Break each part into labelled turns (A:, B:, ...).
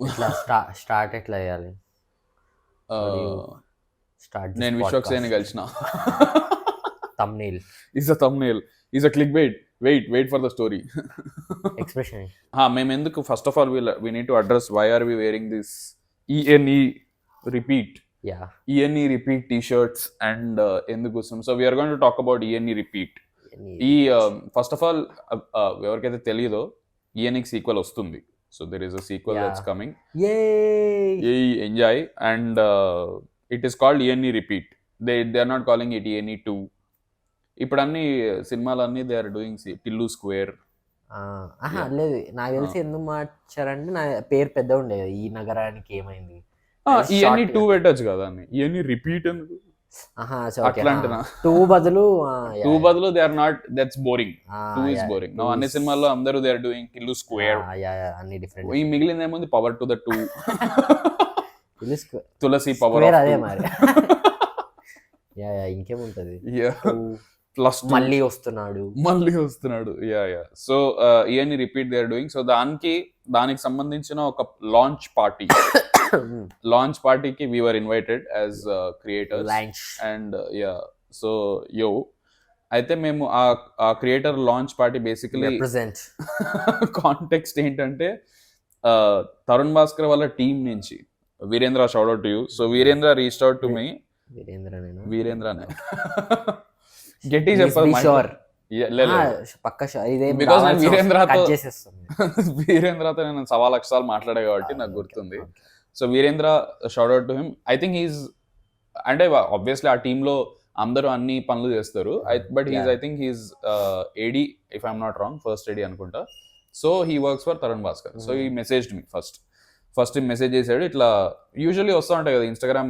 A: ఇట్లా స్టార్ట్ ఎట్లా చేయాలి? స్టార్ట్
B: నేను విశ్వక్సేన్ కలిసిన.
A: thumbnail
B: is a thumbnail, is a clickbait. Wait for the story.
A: expression.
B: మేము ఎందుకు first of all we need to address why are we wearing this ENE Repeat.
A: Yeah.
B: ENE Repeat t-shirts and ఎందుకు. So we are going to talk about ENE Repeat. ఈ first of all ఎవరికైతే తెలియదో ENEకి sequel వస్తుంది. So there is a sequel that's coming. Yay! Enjoy. And it is called ENE Repeat. They are not calling it ENE 2. ఇప్పుడు అన్ని సినిమాలన్నీ they are doing Tillu square.
A: లేదు, నాకు తెలిసి ఎందుకు మార్చారంటే నా పేరు పెద్ద ఉండేది, ఈ నగరానికి ఏమైంది.
B: ENE 2 పెట్టచ్చు కదా అని, ENE Repeat ఎందుకు అట్లాంటినా?
A: 2 బదులు
B: they are not, that's boring. 2 is boring. నా అన్ని సినిమాల్లో అందరూ they are doing Tillu square.
A: అన్ని డిఫరెంట్.
B: ఈ మిగిలింది ఏముంది, power to the 2, Tulasi power
A: అదే మరి. ఇంకేముంటది,
B: ప్లస్
A: మళ్ళీ వస్తున్నాడు.
B: Yeah. So ENE Repeat they are doing. So దానికి సంబంధించిన ఒక లాంచ్ పార్టీకి we were invited as creators. And so అయితే మేము ఆ creator launch party basically context ఏంటంటే తరుణ్ భాస్కర్ వాళ్ళ టీం నుంచి Virendra, shout out to you. So Virendra reached out to me. వీరేంద్రనే గట్టి చెప్పాలి. బికాస్ నేను వీరేంద్రతో నేను 1,000,000 సార్లు మాట్లాడే కాబట్టి నాకు గుర్తుంది. So Virendra, shout out to him. I think he's, అంటే ఆబ్వియస్లీ ఆ టీంలో అందరూ అన్ని పనులు చేస్తారు, but I think he's AD, if I'm not wrong, first AD అనుకుంటా. So he works for Tarun Bhaskar. So ఈ మెసేజ్డ్ మీ ఫస్ట్ మెసేజ్ చేశాడు. ఇట్లా యూజువల్లీ వస్తూ ఉంటాయి కదా ఇన్స్టాగ్రామ్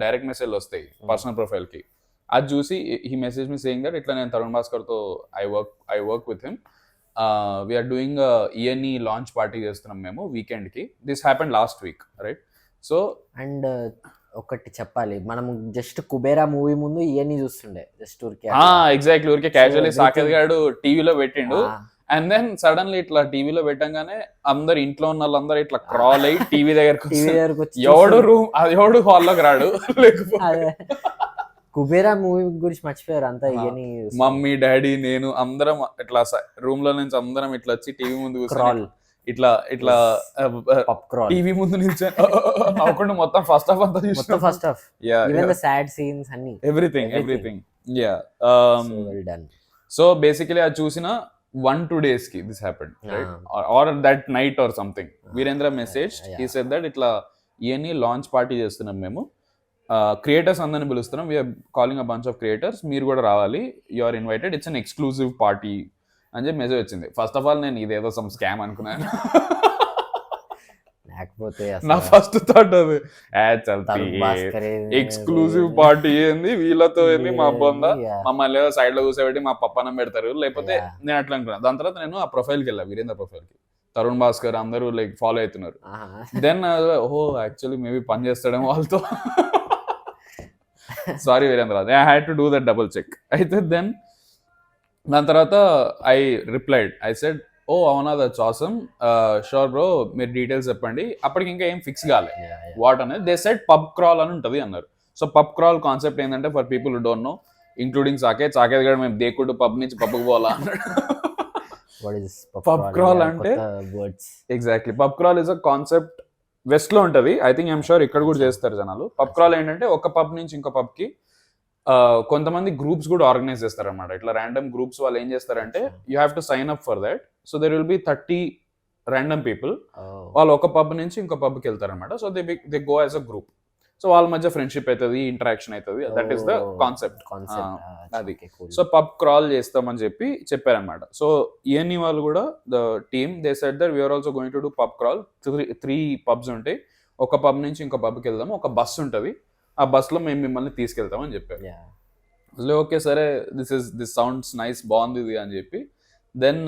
B: డైరెక్ట్ మెసేజ్లు వస్తాయి పర్సనల్ ప్రొఫైల్కి. అది చూసి he message me saying that ఇట్లా నేను తరుణ్ భాస్కర్తో I work with him. We're doing ENE launch party చేస్తున్నాం మేము వీకెండ్కి. This happened last week, right? So
A: and ఒకటి చెప్పాలి, మనం జస్ట్ కుబేరా మూవీ ముందు ENE చూస్తుండే, జస్ట్ ఊరికే
B: ఎగ్జాక్ట్లీ ఊరికే క్యాజువల్లీ సాకేత్ గారు టీవీలో పెట్టిండు. అండ్ దెన్ సడన్లీ ఇట్లా టీవీలో పెట్టంగానే అందరు ఇంట్లో ఉన్న వాళ్ళందరూ ఇట్లా క్రాల్ అయ్యి టీవీ దగ్గరకు ఎవడు హాల్లోకి రాడు. లేకపోతే
A: కుబేరా మూవీ గురించి మర్చిపోయారు అంతా. ENE
B: మమ్మీ, డాడీ, నేను అందరం ఇట్లా రూమ్ లో నుంచి అందరం ఇట్లా వచ్చి టీవీ ముందు ఇట్లా టీవీ ముందు నుంచి అవ్వకుండా మొత్తం ఫస్ట్ హాఫ్
A: సాడ్ సీన్స్ అన్ని
B: ఎవ్రీథింగ్. సో బేసికలీ అది చూసిన 1-2 days కి this happened, right? Or that night or something. Virendra message, he said that ఇట్లా ENE లాంచ్ పార్టీ చేస్తున్నాం మేము, క్రియేటర్స్ అందరిని పిలుస్తున్నాం, we're calling a bunch of creators, మీరు కూడా రావాలి, you are invited, it's an exclusive party అని చెప్పి మెసేజ్ వచ్చింది. ఫస్ట్ ఆఫ్ ఆల్ నేను ఇదేదో సమ్ స్కామ్ అనుకున్నాను.
A: లేకపోతే
B: నా ఫస్ట్ థాట్ అది ఎక్స్క్లూజివ్ పార్టీ ఏంది, వీళ్ళతో ఏంది మా బొంద, మమ్మల్ని ఏదో సైడ్ లో కూర్చోబెట్టి మా పప్పనం పెడతారు, లేకపోతే నేను అట్లా అనుకున్నాను. దాని తర్వాత నేను ఆ ప్రొఫైల్కి వెళ్ళా, వీరేంద్ర ప్రొఫైల్కి, తరుణ్ భాస్కర్ అందరూ లైక్ ఫాలో అవుతున్నారు. దెన్ యాక్చువల్లీ మేబీ పని చేస్తాడేమో వాళ్ళతో. Sorry Virendra, I had to do that double check. అయితే దెన్ దాని తర్వాత I replied, I said, oh అవునా, దట్స్ ఆసమ్, షూర్ బ్రో, మీరు డీటెయిల్స్ చెప్పండి. అప్పటికి ఇంకా ఏం ఫిక్స్ కాలే వాట్ అనేది. దే సెడ్ పబ్ క్రాల్ అని ఉంటుంది అన్నారు. సో పబ్ క్రాల్ కాన్సెప్ట్ ఏంటంటే, for people who don't know, including Saketh కూడా మేము దేకుడు పబ్ నుంచి పబ్కి పోవాలా అన్నాడు. పబ్ క్రాల్ అంటే exactly, pub crawl is a concept west లో ఉంటది. ఐ థింక్ ఐఎమ్ షూర్ ఇక్కడ కూడా చేస్తారు జనాలు. పబ్ క్రాల్ ఏంటంటే ఒక పబ్ నుంచి ఇంకో పబ్ కి కొంతమంది గ్రూప్స్ కూడా ఆర్గనైజ్ చేస్తారనమాట. ఇట్లా ర్యాండమ్ గ్రూప్స్ వాళ్ళు ఏం చేస్తారంటే, you have to sign up for that. So there will be 30 random people. వాళ్ళు ఒక పబ్ నుంచి ఇంకో పబ్కి వెళ్తారనమాట. So they go as a group. So వాళ్ళ మధ్య ఫ్రెండ్షిప్ అవుతుంది, ఇంటరాక్షన్ అవుతుంది. That is the concept. అది సో పబ్ క్రాల్ చేస్తామని చెప్పారనమాట. సో ENE వాళ్ళు కూడా the team, they said that we're also going to do pub crawl. 3 pubs ఉంటాయి, ఒక పబ్ నుంచి ఇంకో పబ్కి వెళ్దాము, ఒక బస్ ఉంటుంది, ఆ బస్లో మేము మిమ్మల్ని తీసుకెళ్తామని చెప్పారు. ఓకే సరే, దిస్ సౌండ్స్ నైస్, బాగుంది ఇది అని చెప్పి దెన్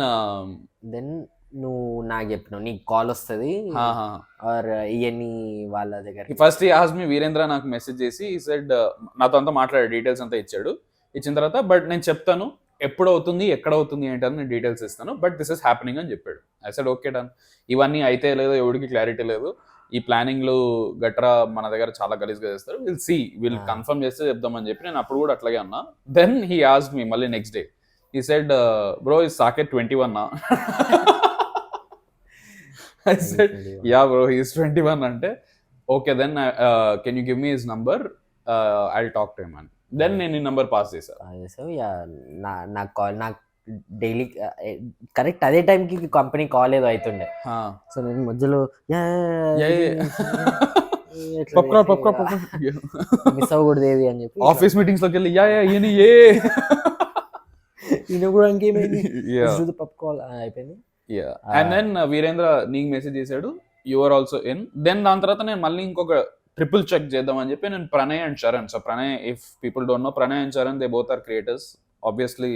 A: నువ్వు నాకు చెప్పినావు నీకు కాల్ వస్తుంది ఆర్ ENE వాళ్ళ దగ్గర.
B: ఫస్ట్ ఈ ఆస్క్ మీ, వీరేంద్ర నాకు మెసేజ్ చేసి సెడ్, నాతో అంతా మాట్లాడే డీటెయిల్స్ అంతా ఇచ్చాడు. ఇచ్చిన తర్వాత బట్ నేను చెప్తాను, ఎప్పుడు అవుతుంది, ఎక్కడ అవుతుంది ఏంటని నేను డీటెయిల్స్ ఇస్తాను, బట్ దిస్ ఇస్ హ్యాపెనింగ్ అని చెప్పాడు. I said okay done. ఇవన్నీ అయితే లేదో ఎవరికి క్లారిటీ లేదు, ఈ ప్లానింగ్లు గట్రా మన దగ్గర చాలా గలీజ్గా చేస్తారు, విల్ కన్ఫర్మ్ చేస్తే చెప్దామని చెప్పి నేను అప్పుడు కూడా అట్లాగే అన్నా. దెన్ హీ ఆస్క్డ్ మీ మళ్ళీ next day, he said bro is Saketh 21 నా? I said yeah bro he is 21 అంటే okay then can you give me his number, I will talk to him అని. దెన్ నేను ఈ నంబర్ పాస్ చేశాను.
A: నాకు call, నాకు daily correct అదే టైంకి కంపెనీ కాల్ ఏదో అవుతుండే. సో నేను మధ్యలో మిస్ అవ్వకూడదు ఏది అని చెప్పి
B: ఆఫీస్ మీటింగ్స్ లోకి వెళ్ళి
A: ఈయన కూడా ఇంకేమైంది పప్ కాల్ అయిపోయింది.
B: అండ్ దెన్ వీరేంద్ర నీకు మెసేజ్ చేశాడు, you are also in. Then దాని తర్వాత నేను మళ్ళీ ఇంకొక ట్రిపుల్ చెక్ చేద్దాం అని చెప్పి నేను Pranay and Charan, so Pranay if people don't know, Pranay and Charan they both are creators, obviously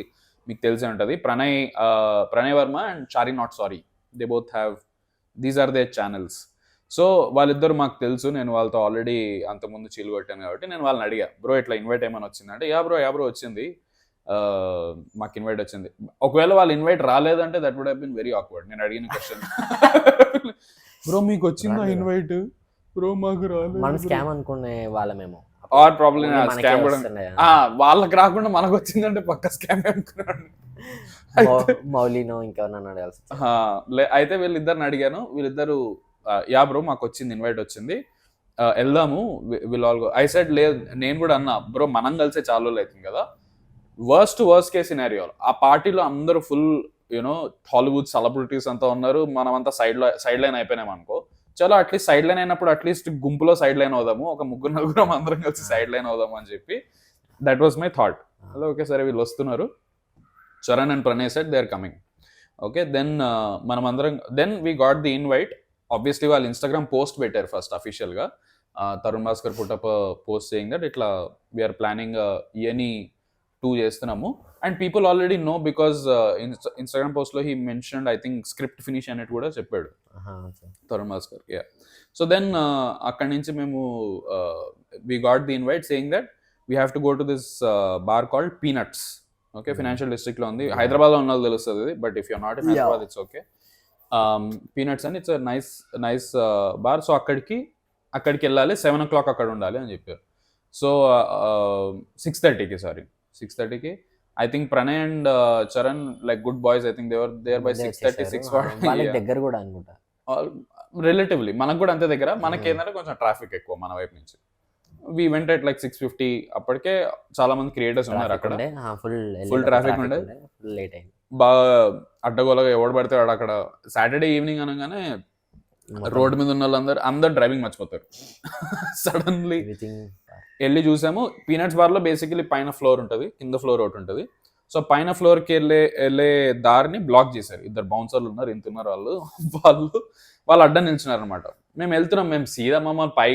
B: మీకు తెలిసే ఉంటుంది. Pranay Varma and Chari not sorry, they both have, these are their channels. So వాళ్ళిద్దరు మాకు తెలుసు, నేను వాళ్ళతో ఆల్రెడీ అంతకుముందు చీలు కొట్టాను కాబట్టి నేను వాళ్ళని అడిగా, బ్రో ఇట్లా ఇన్వైట్ ఏమైనా వచ్చిందంటే యా బ్రో వచ్చింది, మాకు ఇన్వైట్ వచ్చింది. ఒకవేళ వాళ్ళు ఇన్వైట్ రాలేదంటే that would have been very awkward. నేను అడిగిన క్వశ్చన్, బ్రో మీకు వచ్చిందా ఇన్వైట్, బ్రో మాకు రాలేదు,
A: మనం స్కామ్ అనుకునే వాళ్ళమేమో,
B: ఆర్ ప్రాబ్లమ్ స్కామ్ కూడా వాళ్ళకి రాకుండా మనకు వచ్చిందంటే పక్క స్కామ్ అనుకున్నాడు.
A: మౌలినో ఇంకెవరన్నా అడగాల్సి.
B: అయితే వీళ్ళిద్దరిని అడిగాను, వీళ్ళిద్దరు యా బ్రో మాకు వచ్చింది, ఇన్వైట్ వచ్చింది, వెళ్దాము, will all go. I said లేదు, నేను కూడా అన్నా బ్రో మనం కలిసే చాలా రోజులు అవుతుంది కదా, వర్స్ట్ కేస్ సినారియో ఆ పార్టీలో అందరూ ఫుల్ యూనో హాలీవుడ్ సెలబ్రిటీస్ అంతా ఉన్నారు, మనం అంతా సైడ్ లైన్ అయిపోయినాం అనుకో, చలో అట్లీస్ట్ సైడ్ లైన్ అయినప్పుడు అట్లీస్ట్ గుంపులో సైడ్ లైన్ అవుదాము, ఒక 3-4 అందరం కలిసి సైడ్ లైన్ అవుదాము అని చెప్పి దట్ వాస్ మై థాట్. అలా ఓకే సరే వీళ్ళు వస్తున్నారు, Charan and Pranay said they are coming. Okay then మనం అందరం, then we got the invite. Obviously వాళ్ళు ఇన్స్టాగ్రామ్ పోస్ట్ పెట్టారు ఫస్ట్ అఫీషియల్గా, Tarun Bhaskar put up post saying that ఇట్లా వీఆర్ ప్లానింగ్ ENE 2 చేస్తున్నాము, and people already know because Instagram పోస్ట్లో he mentioned I think script finish అనేది కూడా చెప్పాడు Tarun Bhaskar. Yeah so then అక్కడి నుంచి మేము we got the invite saying that we have to go to this bar called Peanuts. Okay financial డిస్ట్రిక్ట్లో ఉంది, హైదరాబాద్లో ఉన్న వాళ్ళు తెలుస్తుంది ఇది, but if you're not in Hyderabad it's okay. Peanuts అని ఇట్స్ నైస్ బార్. సో అక్కడికి వెళ్ళాలి, 7 o'clock అక్కడ ఉండాలి అని చెప్పారు. సో 6:30కి I think Pranay and Charan like good boys, I think there by 6:30, 6:40
A: దగ్గర కూడా అనుకుంటా,
B: రిలేటివ్లీ మనకు కూడా అంతే దగ్గర. మనకి ఏంటంటే కొంచెం ట్రాఫిక్ ఎక్కువ మన వైపు నుంచి. వి వెంట్ ఎట్ లైక్ 6:50, అప్పటికే చాలా మంది క్రియేటర్స్ ఉన్నారు అక్కడ, ఫుల్ ట్రాఫిక్ ఉండే,
A: లేట్ అయింది
B: బాగా అడ్డగోలగా ఎవడు పడితే వాడు అక్కడ. సాటర్డే ఈవినింగ్ అనగానే రోడ్ మీద ఉన్న వాళ్ళందరూ డ్రైవింగ్ మర్చిపోతారు. సడన్లీ వెళ్ళి చూసాము, పీనట్స్ బార్లో బేసికలీ పైన ఫ్లోర్ ఉంటుంది, కింద ఫ్లోర్ ఒకటి ఉంటుంది. సో పైన ఫ్లోర్కి వెళ్ళే దారిని బ్లాక్ చేశారు, 2 బౌన్సర్లు ఉన్నారు, ఇంతున్నారు వాళ్ళు అడ్డం నిల్చున్నారు అనమాట. మేము వెళ్తున్నాం, మేము సీదా మమ్మల్ని పై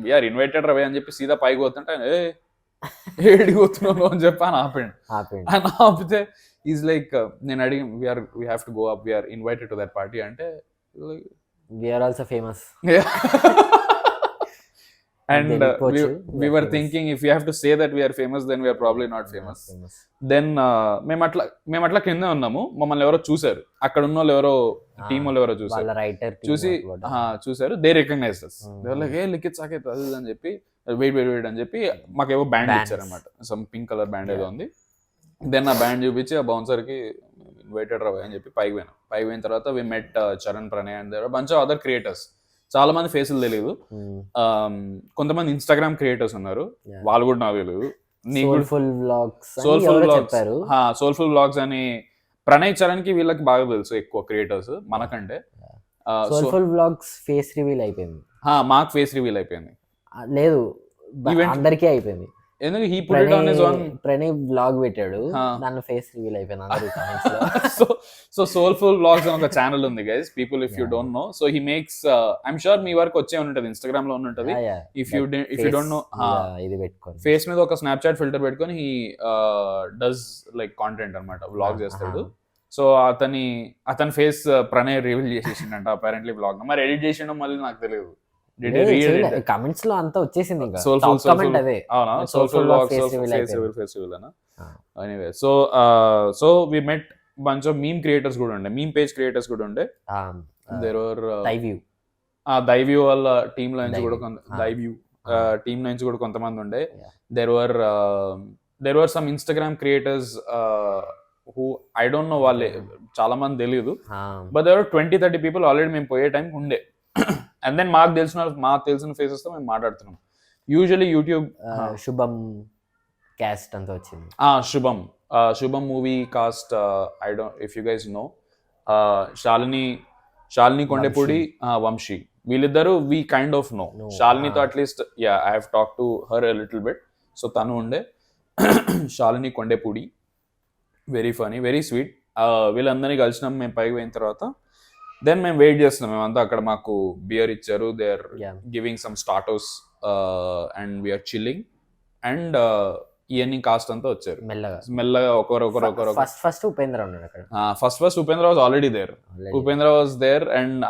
B: వీఆర్ ఇన్వైటెడ్ రవి అని చెప్పి సీదా పైకి పోతుంటే ఏడికి పోతున్నావు అని చెప్పి అని ఆపితే ఈజ్ లైక్, నేను అడిగి we have to go up, we're invited to that party అంటే
A: we're also famous.
B: And we were thinking if we have to say that we are famous, then we are probably not famous. Then మేము అట్లా కింద ఉన్నాము, మమ్మల్ని ఎవరో చూసారు, అక్కడ ఉన్న వాళ్ళు ఎవరో టీం వాళ్ళు ఎవరో చూసారు, they recognize us. They were like, hey Likhith Saketh అది అని చెప్పి వెయిట్ అని చెప్పి మాకేవో బ్యాండ్ ఇచ్చారనమాట, సమ్ పింక్ కలర్ బ్యాండ్ ఏదో ఉంది. దెన్ ఆ బ్యాండ్ చూపించి ఆ బౌన్సర్కి ఇన్వైటెడ్ రవి అని చెప్పి పైకి పోయిన తర్వాత we met Charan, Pranay and their bunch of other creators. చాలా మంది ఫేసులు తెలియదు, కొంతమంది ఇన్స్టాగ్రామ్ క్రియేటర్స్ ఉన్నారు, వాళ్ళు కూడా నాకు తెలియదు. సోల్ఫుల్ వ్లాగ్స్ అని ప్రణయ్ చరణ్ కి వీళ్ళకి బాగా తెలుసు ఎక్కువ క్రియేటర్స్ మనకంటే.
A: సోల్ఫుల్ వ్లాగ్స్ ఫేస్ రివీల్ అయిపోయింది,
B: మాకు ఫేస్ రివీల్ అయిపోయింది,
A: లేదు అందరికీ అయిపోయింది.
B: ఎందుకు he put it on his own.
A: Pranay blog పెట్టాడు, దాని ఫేస్ రివీల్ అయిపోయింది అందరూ కామెంట్స్ లో.
B: సో సోల్ఫుల్ వ్లాగ్స్ అని ఒక ఛానల్ ఉంది guys, people if you don't know. So he makes, I'm sure మీ వరకు వచ్చే ఉంటుంది, ఇన్స్టాగ్రామ్ లో ఉంటుంది. ఇఫ్ యూ డోంట్ నో,
A: ఇది పెట్టుకోండి,
B: ఫేస్ మీద ఒక స్నాప్చాట్ ఫిల్టర్ పెట్టుకొని హీ డస్ లైక్ కాంటెంట్ అనమాట, వ్లాగ్ చేస్తాడు. సో అతని ఫేస్ ప్రణయ్ రివీల్ చేసేసిండంట అపారెంట్లీ వ్లాగ్. మరి ఎడిట్ చేసిండో మళ్ళీ నాకు తెలియదు, Did you read it?
A: Comments లో అంతా వచ్చేసింది ఇంకా
B: Soulful
A: కమెంట్ అదే
B: అవునా Soulful Walk Civil Festival అనా anyway so we met bunch of meme creators కూడా ఉండే meme page creators కూడా ఉండే there were దైవ్యూ వాళ్ళ టీమ్ లో నుంచి కూడా దైవ్యూ టీమ్ నుంచి కూడా కొంతమంది ఉండే there were some Instagram creators who I don't know వాళ్ళే చాలా మంది తెలియదు but there were 20-30 people already మేము పోయే టైం ఉండే and then మాకు తెలిసిన ఫేసెస్ తో మేము మాట్లాడుతున్నాం యూజువల్లీ యూట్యూబ్
A: శుభం కాస్ట్ అంతా వచ్చింది
B: Subham movie cast I don't if you guys know Shalini Kondepudi Vamsi వీళ్ళిద్దరు we kind of know శాలినితో at least I have talked to her a little bit so తను ఉండే Shalini Kondepudi very funny very sweet వీళ్ళందరినీ కలిసినాం మేము పైకి పోయిన తర్వాత దెన్ మేము వెయిట్ చేస్తున్నాం మేమంతా అక్కడ మాకు బియర్ ఇచ్చారు they are giving some starters and we are chilling and ఇవన్నీ కాస్ట్ అంతా వచ్చారు మెల్లగా ఒకరు
A: ఫస్ట్ ఉపేంద్ర ఉన్నాడు అక్కడ
B: first Upendra was already there Upendra was there and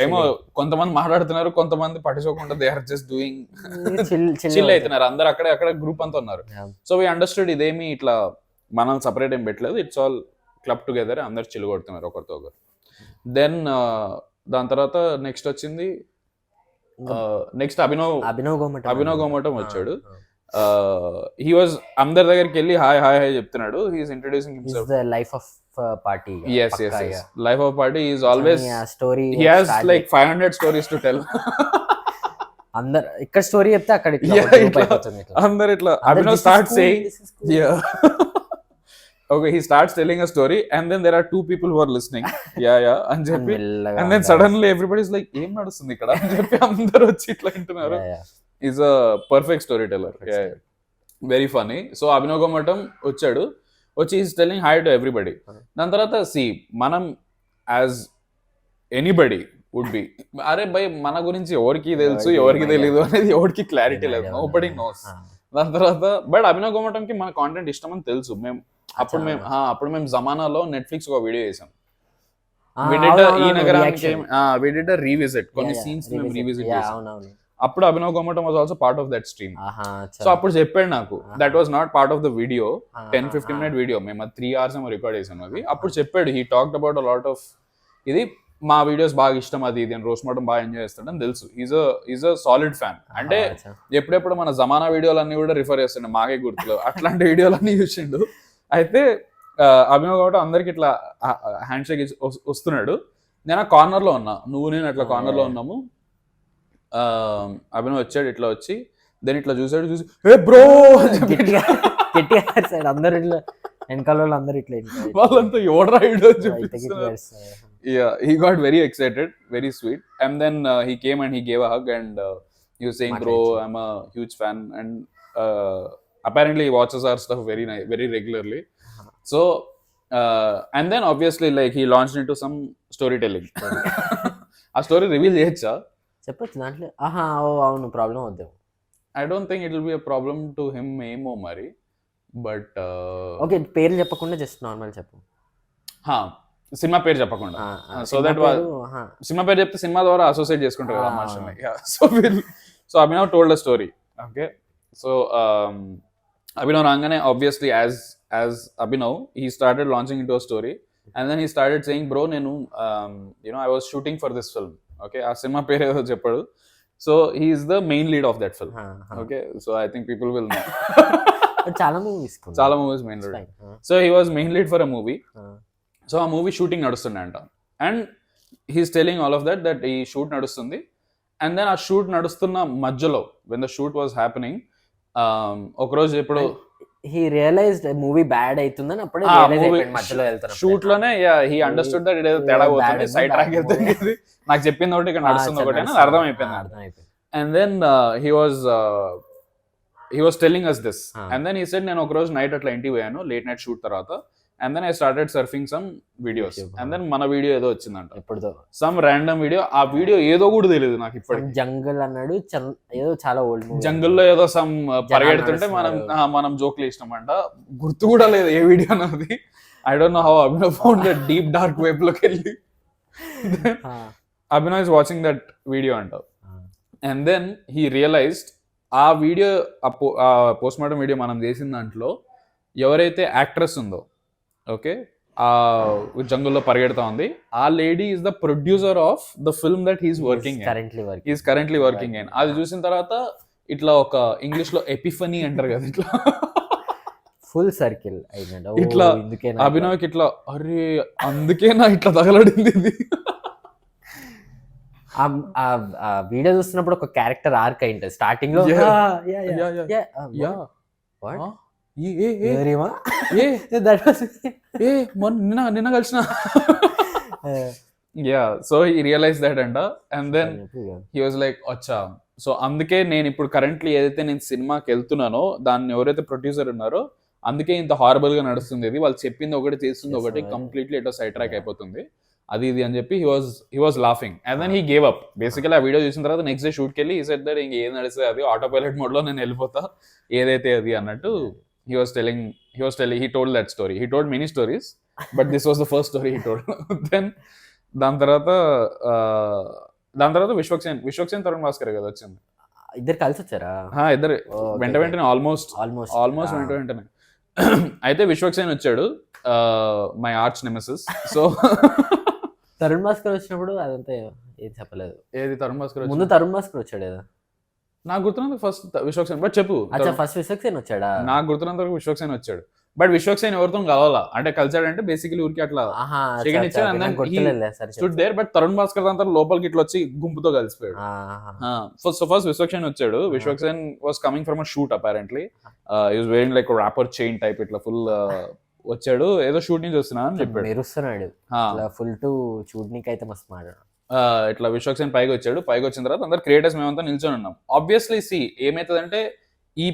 B: ఏమో కొంతమంది మాట్లాడుతున్నారు కొంతమంది పట్టించుకోకుండా they are just doing chill అవుతున్నారు అందరు అక్కడ గ్రూప్ అంతా ఉన్నారు సో వీ అండర్స్టూడ్ ఇదేమి ఇట్లా మనం సపరేట్ ఏం పెట్టలేదు ఇట్స్ ఆల్ క్లబ్ టుగెదర్ అందరు చిల్ కొడుతున్నారు ఒకరితో ఒకరు దెన్ దాని తర్వాత నెక్స్ట్ వచ్చింది నెక్స్ట్ అభినవ్ గోమటం వచ్చాడు he was అందరి దగ్గరికి వెళ్ళి హాయ్ చెప్తున్నాడు he is introducing himself
A: the life of party
B: yes life of party is always story he has like 500 stories to tell
A: అందరు ఇక్కడ స్టోరీ చెప్తే అక్కడ
B: అందరు ఇట్లా Abhinav start saying okay he starts telling a story and then there are two people who are listening అని చెప్పి and then suddenly everybody is like ఏం నడుస్తుంది ఇక్కడ అని చెప్పి అందరూ వచ్చి ఇట్లా వింటున్నారు is a perfect story teller very funny so Abhinav Gomatam వచ్చాడు వచ్చి is telling hi to everybody దాని తర్వాత మనం యాజ్ ఎనీబడి వుడ్ బి అరే భయ్ మన గురించి ఎవరికి తెలుసు ఎవరికి తెలీదు అనేది ఎవరికి క్లారిటీ లేదు నోబడీ నోస్ దాని తర్వాత బట్ అభినవ్ గోమటంకి మన కాంటెంట్ ఇష్టం అని తెలుసు అప్పుడు మేము జమానాలో నెట్ఫ్లిక్స్ ఒక వీడియో చేసాం ఈ నగరానికి we did a revisit కొన్ని సీన్స్ మేము రీవిజిట్ చేసాం అప్పుడు Abhinav Gomatam was also part of that stream so అప్పుడు చెప్పాడు నాకు that was not part of the video 10-15 minute video మేము 3 hours ఏమో రికార్డ్ చేసాం అది అప్పుడు చెప్పాడు he talked about a lot of ఇది మా వీడియోస్ బాగా ఇష్టం అది ఇది రోస్ట్ మోటం బాగా ఎంజాయ్ చేస్తాడని తెలుసు ఈజ్ అ సాలిడ్ ఫ్యాన్ అంటే ఎప్పుడెప్పుడు మన జమానా వీడియోలన్నీ కూడా రిఫర్ చేస్తుండే మాకే గుర్తులు అట్లాంటి వీడియోలన్నీ చూసిండు అయితే అభినవ్ గౌట అందరికి ఇట్లా హ్యాండ్ షేక్ వస్తున్నాడు నేను ఆ కార్నర్ లో ఉన్నా నేను అట్లా కార్నర్ లో ఉన్నాము అభినవ్ వచ్చాడు ఇట్లా వచ్చి దెన్ ఇట్లా చూసి ఏ బ్రో
A: అందరు ఇట్లా వెనకాల అందరు ఇట్లా
B: వాళ్ళంతా ఎవడరా he got very excited very sweet and then he came and he gave a hug and he was saying bro I'm a huge fan and apparently he watches our stuff very regularly so and then obviously like he launched into some storytelling ఆ story reveal చేయొచ్చా
A: చెప్పొచ్చు దాంట్లో అవును problem వద్దు
B: I don't think it will be a problem to him ఏమో మరి but
A: okay పేరు చెప్పకుండా జస్ట్ నార్మల్ చెప్పు
B: సినిమా పేరు చెప్పకుండా సో దట్ సినిమా పేరు చెప్తే సినిమా ద్వారా అసోసియేట్ చేసుకుంటారు కదా మనుషుల్ని so Abhinav told a story okay so Abhinav రాగానే obviously as Abhinav he started launching into a story and then he started saying bro నేను I was shooting for this film okay ఆ సినిమా పేరు ఏదో చెప్పాడు so he is the main lead of that film okay so I think people will know
A: చాలా
B: movies main lead so he was main lead for a movie so ఆ movie shooting నడుస్తుండే అంట and he's telling all of that ఈ shoot నడుస్తుంది and then ఆ shoot నడుస్తున్న మధ్యలో when the shoot was happening ఒకరోజు ఎప్పుడు
A: he realized మూవీ బ్యాడ్ అవుతుందని అప్పుడే మధ్యలో వెళ్తాను
B: షూట్ లోనే హీ అండర్స్టూడ్ దట్ ఇట్ తేడా పోతుంది సైడ్ ట్రాక్ వెళ్తుంది నాకు చెప్పింది ఒకటి ఇక్కడ నడుస్తుంది ఒకటి అని అర్థమైపోయింది and then he was telling us this and then he said నేను ఒక రోజు నైట్ అట్లా ఇంటికి పోయాను లేట్ నైట్ షూట్ తర్వాత and then I started surfing some videos and then మన వీడియో ఏదో వచ్చిందంట
A: ఎప్పుడుదో
B: సమ్ ర్యాండమ్ వీడియో ఆ వీడియో ఏదో కూడా తెలియదు నాకు ఇప్పటికి
A: జంగల్ అన్నాడు ఏదో చాలా ఓల్డ్ మూవీ
B: జంగల్లో ఏదో సమ్ పరిగెడుతుంటే మనం జోక్లు ఇష్టమంట గుర్తు కూడా లేదు ఏ వీడియో అన్నది I don't know how Abhinav found that deep dark web లోకి వెళ్ళి Abhinav is watching that video అంట అండ్ దెన్ హీ రియలైజ్డ్ ఆ వీడియో, ఆ పోస్ట్ మార్టం వీడియో మనం చేసిన దాంట్లో ఎవరైతే యాక్ట్రెస్ ఉందో, ఓకే, ఆ జంగుల్లో పరిగెడతా ఉంది, ఆ lady is the producer of the film that he's working currently working in. అది చూసిన తర్వాత ఇట్లా ఒక ఇంగ్లీష్ లో ఎపిఫనీ అంటారు కదా, ఇట్లా
A: ఫుల్ సర్కిల్
B: ఇట్లా అభినవ్కి ఇట్లా, అరే అందుకేనా ఇట్లా తగలడింది ఇది.
A: ఆ వీడియో చూస్తున్నప్పుడు ఒక క్యారెక్టర్ ఆర్క్ అయింటది స్టార్టింగ్ లో.
B: నిన్న కలిసిన సో హీ రియలైజ్ దట్ అంట. And then he was like వచ్చా, సో అందుకే నేను ఇప్పుడు కరెంట్లీ ఏదైతే నేను సినిమాకి వెళ్తున్నానో దాన్ని ఎవరైతే ప్రొడ్యూసర్ ఉన్నారో అందుకే ఇంత హారబుల్ గా నడుస్తుంది, ఇది వాళ్ళు చెప్పింది ఒకటి చేస్తుంది ఒకటి, కంప్లీట్లీ ఎటో సైడ్ ట్రాక్ అయిపోతుంది అది ఇది అని చెప్పి he was laughing. And then he gave up. Basically ఆ వీడియో చూసిన తర్వాత నెక్స్ట్ డే షూట్కి వెళ్ళి ఈ సెట్ దట్ ఇంక ఏం నడుస్తుంది అది ఆటో పైలట్ మోడ్ లో నేను వెళ్ళిపోతా ఏదైతే అది అన్నట్టు he told that story. He told many stories, but this was the first story he told. Then దాని తర్వాత విశ్వక్సేన్ తరుణ్ భాస్కర్ కదా వచ్చింది.
A: ఇద్దరు కలిసి వచ్చారా?
B: ఇద్దరు వెంటనే ఆల్మోస్ట్ వెంటనే. అయితే విశ్వక్సేన్ వచ్చాడు, my arch nemesis. So
A: Tarun Bhaskar వచ్చినప్పుడు అదంతా ఏది చెప్పలేదు.
B: ఏది తరుణ్ భాస్కర్
A: ముందు తరుణ్ భాస్కర్ వచ్చాడు కదా
B: నాకు గుర్తున్నందుకు, ఫస్ట్ విశ్వక్సేన్. బట్ చెప్పు,
A: ఫస్ట్ విశ్వక్సేన్ వచ్చాడా?
B: నాకు గుర్తున్నంత వరకు విశ్వక్సేన్ వచ్చాడు. బట్ విశ్వక్సేన్ ఎవరితో కలవాలా అంటే కలిసాడంటే బేసికలీ ఊరికి అట్లా stood there. But Tarun Bhaskar దాంతో లోపలికి ఇట్లా వచ్చి గుంపుతో కలిసిపోయాడు. సో ఫస్ట్ విశ్వక్సేన్ వచ్చాడు. Vishwaksen was coming from a shoot apparently. He was wearing like rapper chain type ఇట్లా ఫుల్ వచ్చాడు. ఏదో షూట్ నుంచి వస్తున్నా అని చెప్పాడు.
A: మెరుస్తున్నాడు ఫుల్ టు చూడనీకి అయితే మస్తు మాట్లాడు.
B: ఇట్లా విశ్వక్సేన్ పైకి వచ్చాడు. పైకి వచ్చిన తర్వాత అందరు క్రియేటర్స్ మేమంతా నిల్చొని ఉన్నాం. ఆబ్వియస్లీ సి ఏమైతుందంటే ఈ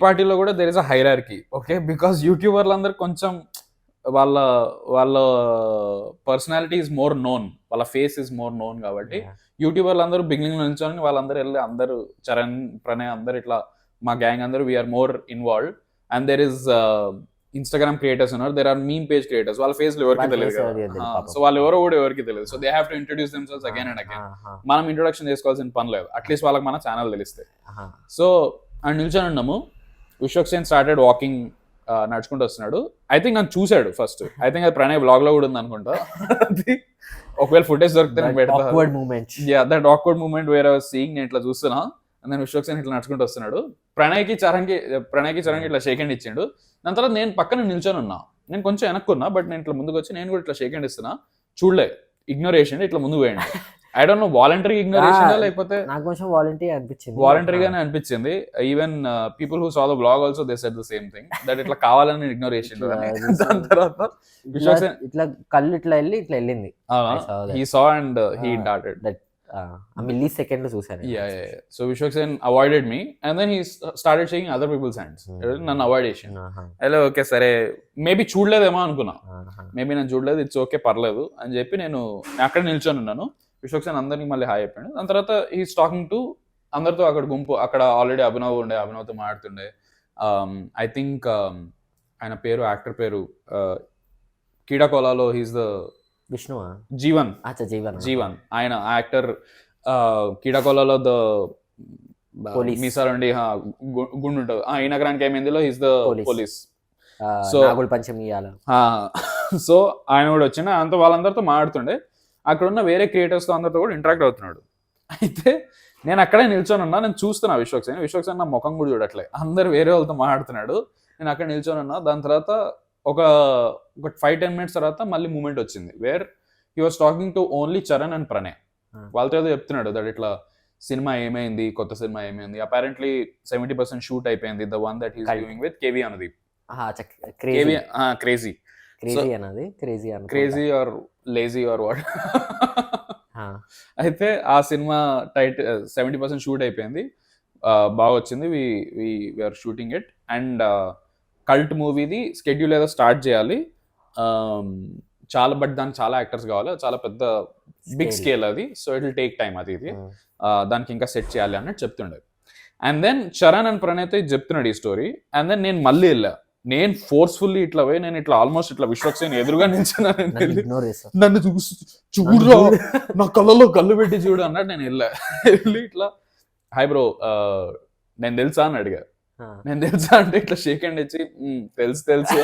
B: పార్టీలో కూడా there is a hierarchy, okay, because యూట్యూబర్లు అందరు కొంచెం వాళ్ళ పర్సనాలిటీ ఇస్ మోర్ నోన్, వాళ్ళ ఫేస్ ఇస్ మోర్ నోన్ కాబట్టి యూట్యూబర్లు అందరూ బిగినింగ్ లో నిల్చొని వాళ్ళందరూ వెళ్ళి అందరూ చరణ్, ప్రణయ్ అందరు ఇట్లా మా గ్యాంగ్ అందరూ we're more involved. And there is Instagram creators ఉన్నారు, there are meme page creators, వాళ్ళ ఫేస్ లో ఎవరికి తెలియదు కదా, సో వాళ్ళు ఎవరో కూడా ఎవరికి తెలియదు. So they have to introduce themselves again and again. మనం ఇంట్రొడక్షన్ చేసుకోవాల్సిన పని లేదు, అట్లీస్ట్ వాళ్ళకి మన ఛానల్ తెలిస్తే. సో అండ్ నిల్చొని ఉన్నాము. విశ్వక్సేన్ స్టార్టెడ్ వాకింగ్, నడుచుకుంటూ వస్తున్నాడు. ఐ థింక్ నన్ను చూశాడు ఫస్ట్. ఐ థింక్ అది ప్రణయ్ బ్లాగ్ లో కూడా ఉంది అనుకుంటా. ఒకవేళ ఫుటేజ్ దొరికితే నేను పెడతా. That awkward moment where I was seeing, నేను ఇట్లా చూస్తున్నా. అండ్ నేను విశ్వక్సేన్ ఇట్లా నడుచుకుంటూ వస్తున్నాడు. ప్రణయ్కి చరణ్కి ఇట్లా షేక్ హ్యాండ్ ఇచ్చిండు. దాని తర్వాత నేను పక్కన నిల్చొని ఉన్నా. నేను కొంచెం వెనక్కున్నా, బట్ నేను ఇట్లా ముందుకు వచ్చి నేను కూడా ఇట్లా షేక్ హ్యాండ్ ఇస్తున్నా. చూడలే, ఇగ్నోరేషన్, ఇట్లా ముందు పోయండి. I don't know voluntary ignoration లేకపోతే
A: నాకు కొంచెం
B: వాలంటరీగానే అనిపించింది. Even people who saw the blog also they said the same thing, that ఇట్లా కావాలని ఇగ్నోరేషన్. దాని తర్వాత
A: ఇట్లా కళ్ళు ఇట్లా వెళ్ళింది.
B: హీ సా అండ్ హీ డాటెడ్.
A: మిల్లీ సెకండ్ లో చూసాను.
B: So Vishwaksen avoided me and then he started shaking other people's hands. నన్ను అవాయిడ్ చేసిండు. హలో, ఓకే సరే, మేబీ చూడలేదేమో అనుకున్నా, మేబీ నేను చూడలేదు, ఇట్స్ ఓకే పర్లేదు అని చెప్పి నేను అక్కడ నిల్చొని ఉన్నాను. విశ్వక్సేన్ అందరికి మళ్ళీ హాయ్ చెప్పాడు. దాని తర్వాత హీస్ టాకింగ్ టు అందరితో. అక్కడ గుంపు, అక్కడ ఆల్రెడీ అభినవ్ ఉండే, అభినవ్తో మాట్లాడుతుండే. ఐ థింక్ ఆయన పేరు, యాక్టర్ పేరు కీడాకోలాలో హీస్ ద జీవన్. ఆయన యాక్టర్ కీడాకోలాలో ద మీసాలండి గుండు ఉంటుంది. ఈ నగరానికి ఏమైందిలో he's the police. So so ఆయన కూడా వచ్చిన అంత వాళ్ళందరితో మాట్లాడుతుండే. అక్కడ ఉన్న వేరే క్రియేటర్స్ తో అందరితో కూడా ఇంటరాక్ట్ అవుతున్నాడు. అయితే నేను అక్కడే నిల్చొని ఉన్నా, నేను చూస్తున్నా విశ్వక్సేన్ నా ముఖం కూడా చూడట్లే, అందరు వేరే వాళ్ళతో మాట్లాడుతున్నాడు, నేను అక్కడ నిల్చొని ఉన్నా. దాని తర్వాత ఒక 5-10 minutes తర్వాత మళ్ళీ మూమెంట్ వచ్చింది where he was talking to only Charan and Pranay. వాళ్ళతో ఏదో చెప్తున్నాడు దట్ ఇట్లా సినిమా ఏమైంది, కొత్త సినిమా ఏమైంది, అపారెంట్లీ 70% షూట్ అయిపోయింది, the one that he's doing with KV Anudeep. Crazy or lazy or what. అయితే ఆ సినిమా 70% షూట్ అయిపోయింది, బాగా వచ్చింది, we're shooting it. And cult మూవీది స్కెడ్యూల్ ఏదో స్టార్ట్ చేయాలి చాలా, బట్ దానికి చాలా యాక్టర్స్ కావాలి, చాలా పెద్ద బిగ్ స్కేల్ అది, so it will take time అది ఇది, దానికి ఇంకా సెట్ చేయాలి అన్నట్టు చెప్తుండే. అండ్ దెన్ చరణ్ అండ్ ప్రణయ్తో చెప్తున్నాడు ఈ స్టోరీ. అండ్ దెన్ నేను మళ్ళీ వెళ్ళా నేను ఫోర్స్ఫుల్లీ ఇట్లా పోయి నేను ఇట్లా ఆల్మోస్ట్ ఇట్లా విశ్వక్సేన్ ఎదురుగా నిల్చున్నాను. నన్ను చూడరా నా కళ్ళలో కళ్ళు పెట్టి చూడు అన్నాడు. నేను వెళ్ళి ఇట్లా హాయ్ బ్రో నేను తెలుసా అని అడిగా. నేను తెలుసా అంటే ఇట్లా షేక్ హ్యాండ్ ఇచ్చి తెలుసు తెలుసు